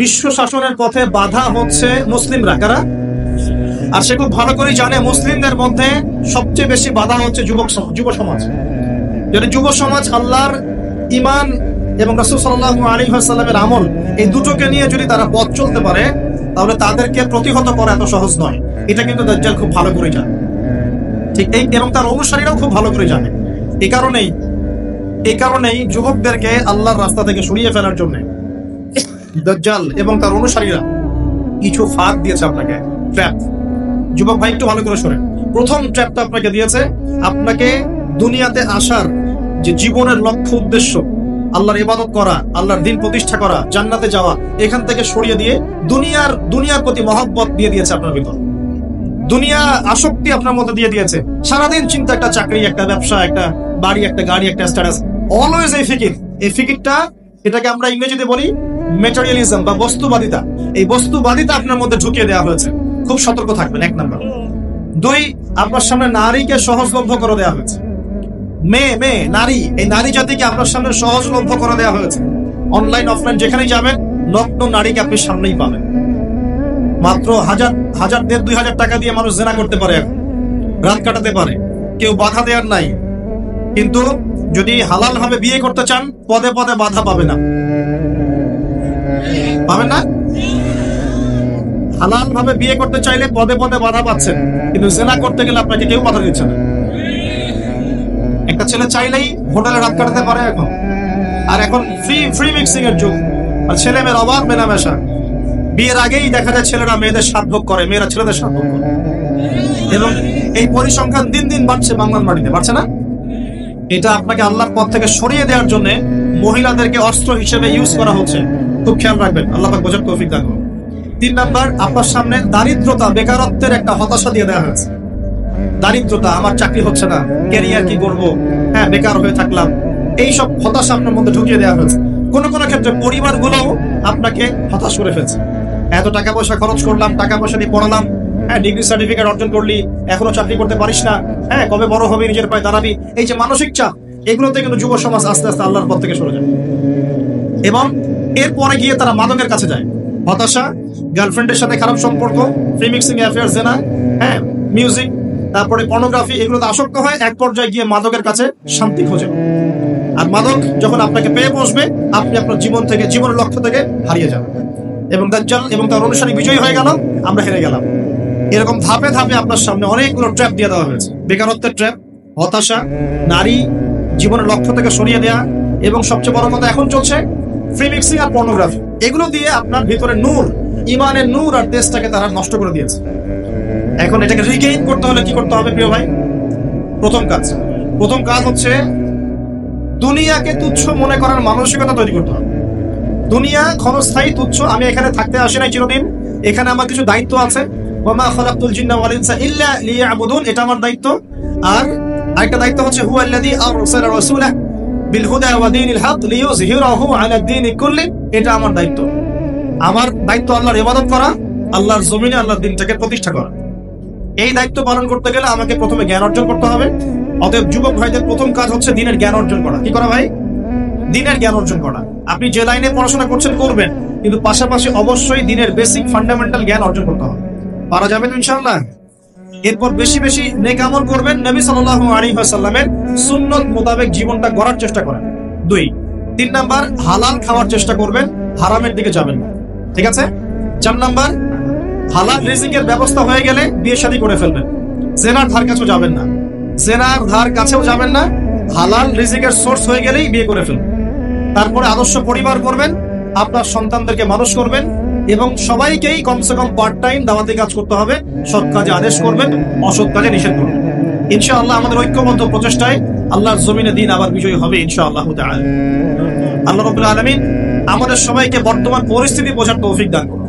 S1: বিশ্ব শাসনের পথে বাধা হচ্ছে মুসলিমরা, কারা? আর সে খুব ভালো করেই জানে মুসলিমদের মধ্যে সবচেয়ে বেশি বাধা হচ্ছে যুব সমাজ। যদি যুব সমাজ আল্লাহর ঈমান এবং রাসূল সাল্লাল্লাহু আলাইহি ওয়াসাল্লামের আমল এই দুটোকে নিয়ে যদি তারা পথ চলতে পারে, তাহলে তাদেরকে প্রতিহত করা এত সহজ নয়। এটা কিন্তু দাজ্জাল খুব ভালো করে জানে, ঠিক এই, এবং তার অনুসারীরাও খুব ভালো করে জানে। এই কারণেই যুবকদেরকে আল্লাহর রাস্তা থেকে সরিয়ে ফেলার জন্য দাজ্জাল এবং তার অনুসারীরা কিছু ফাঁদ দিয়েছে আপনাকে, ট্র্যাপ। যুবক ভাই একটু ভালো করে শোনেন। প্রথম ট্র্যাপটা আপনাকে দিয়েছে, আপনাকে দুনিয়াতে আসার যে জীবনের লক্ষ্য উদ্দেশ্য, আল্লাহর ইবাদত করা, আল্লাহর দ্বীন প্রতিষ্ঠা করা, জান্নাতে যাওয়া, এখান থেকে সরিয়ে দিয়ে দুনিয়ার প্রতি মহব্বত দিয়ে দিয়েছে আপনার ভিতর। দুনিয়া আসক্তি আপনার মধ্যে দিয়ে দিয়েছে। সারাদিন চিন্তা, একটা চাকরি, একটা ব্যবসা, একটা বাড়ি, একটা গাড়ি, একটা স্ট্যাটাস, অলওয়েজ এই ফিকিরটা, এটাকে আমরা ইংরেজিতে বলি ম্যাটেরিয়ালিজম বা বস্তুবাদিতা। এই বস্তুবাদিতা আপনার মধ্যে ঢুকিয়ে দেওয়া হয়েছে। খুব সতর্ক থাকবেন, এক নাম্বার। দুই, আপনার সামনে নারীকে সহজলভ্য করে দেওয়া হয়েছে। মেয়ে নারী, এই নারী জাতিকে আপনার সামনে সহজলভ্য করে দেওয়া হয়েছে। অনলাইন অফলাইন যেখানেই যাবেন নগ্ন নারীকে আপনি সামনেই পাবেন। মাত্র 1000-2000 টাকা দিয়ে মানুষ জেনা করতে পারে, এখন রাত কাটাতে পারে, কেউ বাধা দেওয়ার নাই। কিন্তু যদি হালাল ভাবে বিয়ে করতে চান, পদে পদে বাধা পাবেন না। হালাল ভাবে বিয়ে করতে চাইলে পদে পদে বাধা পাচ্ছেন, কিন্তু জেনা করতে গেলে আপনাকে কেউ বাধা দিচ্ছে না। একটা ছেলে চাইলেই হোটেলে রাত কাটাতে পারে এখন, আর এখন ফ্রি মিক্সিং এর যুগ, আর ছেলে মেয়ের অবাধ মেলামেশা। বিয়ের আগেই দেখা যায় ছেলেরা মেয়েদের স্বাদ ভোগ করে, মেয়েরা ছেলেদের স্বাদ ভোগ করে, এবং এই পরিসংখ্যান দিন দিন বাড়ছে বাংলার মাটিতে, বাড়ছে না? এটা আপনাকে আল্লাহর পথ থেকে সরিয়ে দেওয়ার জন্য মহিলাদেরকে অস্ত্র হিসেবে ইউজ করা হচ্ছে। খুব খেয়াল রাখবেন, আল্লাহ পাক বোঝার তৌফিক দান করুন। 3 নাম্বার, আপনার সামনে দারিদ্রতা, বেকারত্বের একটা হতাশা দিয়ে দেওয়া হয়েছে। দারিদ্রতা, আমার চাকরি হচ্ছে না, ক্যারিয়ার কি করব, হ্যাঁ বেকার হয়ে থাকলাম, এই সব হতাশা আপনার মধ্যে ঢুকিয়ে দেওয়া হয়েছে। কোনো কোনো ক্ষেত্রে পরিবারগুলোও আপনাকে হতাশ করে ফেলছে। এত টাকা পয়সা খরচ করলাম, টাকা পয়সা দিয়ে পড়ালাম, হ্যাঁ ডিগ্রি সার্টিফিকেট অর্জন করলি, এখনো চাকরি করতে পারিস না, হ্যাঁ কবে বড় হবি, নিজের পায়ে দাঁড়াবি, এই যে মানসিক চাপ, এগুলোতে কিন্তু যুব সমাজ আস্তে আস্তে আল্লাহর পথ থেকে সরে যায়, এবং এরপরে গিয়ে তারা মাদকের কাছে যায়। হতাশা, গার্লফ্রেন্ডের সাথে খারাপ সম্পর্ক, ফ্রি মিক্সিং অ্যাফেয়ার, জেনা, হ্যাঁ মিউজিক, তারপরে পর্নোগ্রাফি, এগুলোতে আসক্ত হয়। এক পর্যায়ে গিয়ে মাদকের কাছে শান্তি খোঁজে, আর মাদক যখন আপনাকে পেয়ে বসবে, আপনি আপনার জীবন থেকে, জীবনের লক্ষ্য থেকে হারিয়ে যাবেন, এবং দাজ্জাল এবং তার অনুসারী বিজয়ী হয়ে গেল, আমরা হেরে গেলাম। এরকম ধাপে ধাপে আপনার সামনে অনেকগুলো ট্র্যাপ দিয়ে দেওয়া হয়েছে। বেকারত্বের ট্র্যাপ, হতাশা, নারী, জীবনের লক্ষ্য থেকে সরিয়ে দেওয়া, এবং সবচেয়ে বড় কথা এখন চলছে ফ্রি মিক্সিং আর পর্নোগ্রাফি। এগুলো দিয়ে আপনার ভিতরে নূর, ইমানের নূর আর দেশটাকে তারা নষ্ট করে দিয়েছে। এখন এটাকে রিগেইন করতে হলে কি করতে হবে প্রিয় ভাই? প্রথম কাজ হচ্ছে দুনিয়াকে তুচ্ছ মনে করার মানসিকতা তৈরি করতে হবে। দুনিয়া ক্ষণস্থায়ী, তুচ্ছ, আমি এখানে থাকতে আসি নাই চিরদিন, এখানে আমার কিছু দায়িত্ব আছে। ওয়ামা খালাকতুল জিন্না ওয়াল ইনসা ইল্লা লিয়াবুদুন, এটা আমার দায়িত্ব। আর আরেকটা দায়িত্ব হচ্ছে হুয়াল্লাযী আরসালা রাসূলাহু বিল হুদা ওয়া দীনিল হক লিইয়ুযহিরাহু আলা দীনি কুল্লি, এটা আমার দায়িত্ব। আমার দায়িত্ব আল্লাহর ইবাদত করা, আল্লাহর জমিনে আল্লাহর দ্বীনটাকে প্রতিষ্ঠা করা। এই দায়িত্ব পালন করতে গেলে আমাকে প্রথমে জ্ঞান অর্জন করতে হবে। অতএব যুবক ভাইদের প্রথম কাজ হচ্ছে দিনের জ্ঞান অর্জন করা। কি করা ভাই? দিনের জ্ঞান অর্জন করা। আপনি যে লাইনে পড়াশোনা করছেন করবেন, কিন্তু পাশাপাশি অবশ্যই দিনের বেসিক ফান্ডামেন্টাল জ্ঞান অর্জন করতে হবে। পারা যাবে তো ইনশাআল্লাহ? এরপর বেশি বেশি নেক আমল করবেন, নবী সাল্লাল্লাহু আলাইহি ওয়াসাল্লামের সুন্নত মোতাবেক জীবনটা গড়ার চেষ্টা করেন। 2, 3 নাম্বার, হালাল খাওয়ার চেষ্টা করবেন, হারামের দিকে যাবেন না, ঠিক আছে? 4 নাম্বার, হালাল রিজিকের ব্যবস্থা হয়ে গেলে বিয়ে শাদী করে ফেলবেন, জেনার ধার কাছেও যাবেন না, হালাল রিজিকের সোর্স হয়ে গেলেই বিয়ে করে ফেলবেন। তারপরে আদর্শ পরিবার করবেন, আপনার সন্তানদেরকে মানুষ করবেন, এবং সবাইকেই কমসে কম পার্ট টাইম দাওয়াতি কাজ করতে হবে। সৎ কাজে আদেশ করবেন, অসৎ কাজে নিষেধ করবেন। ইনশাআল্লাহ আমাদের ঐক্যবদ্ধ প্রচেষ্টায় আল্লাহর জমিনে দিন আবার বিজয়ী হবে ইনশাআল্লাহ তাআলা। আল্লাহ রাব্বুল আলামিন আমাদের সবাইকে বর্তমান পরিস্থিতি বোঝার তৌফিক দান করুন।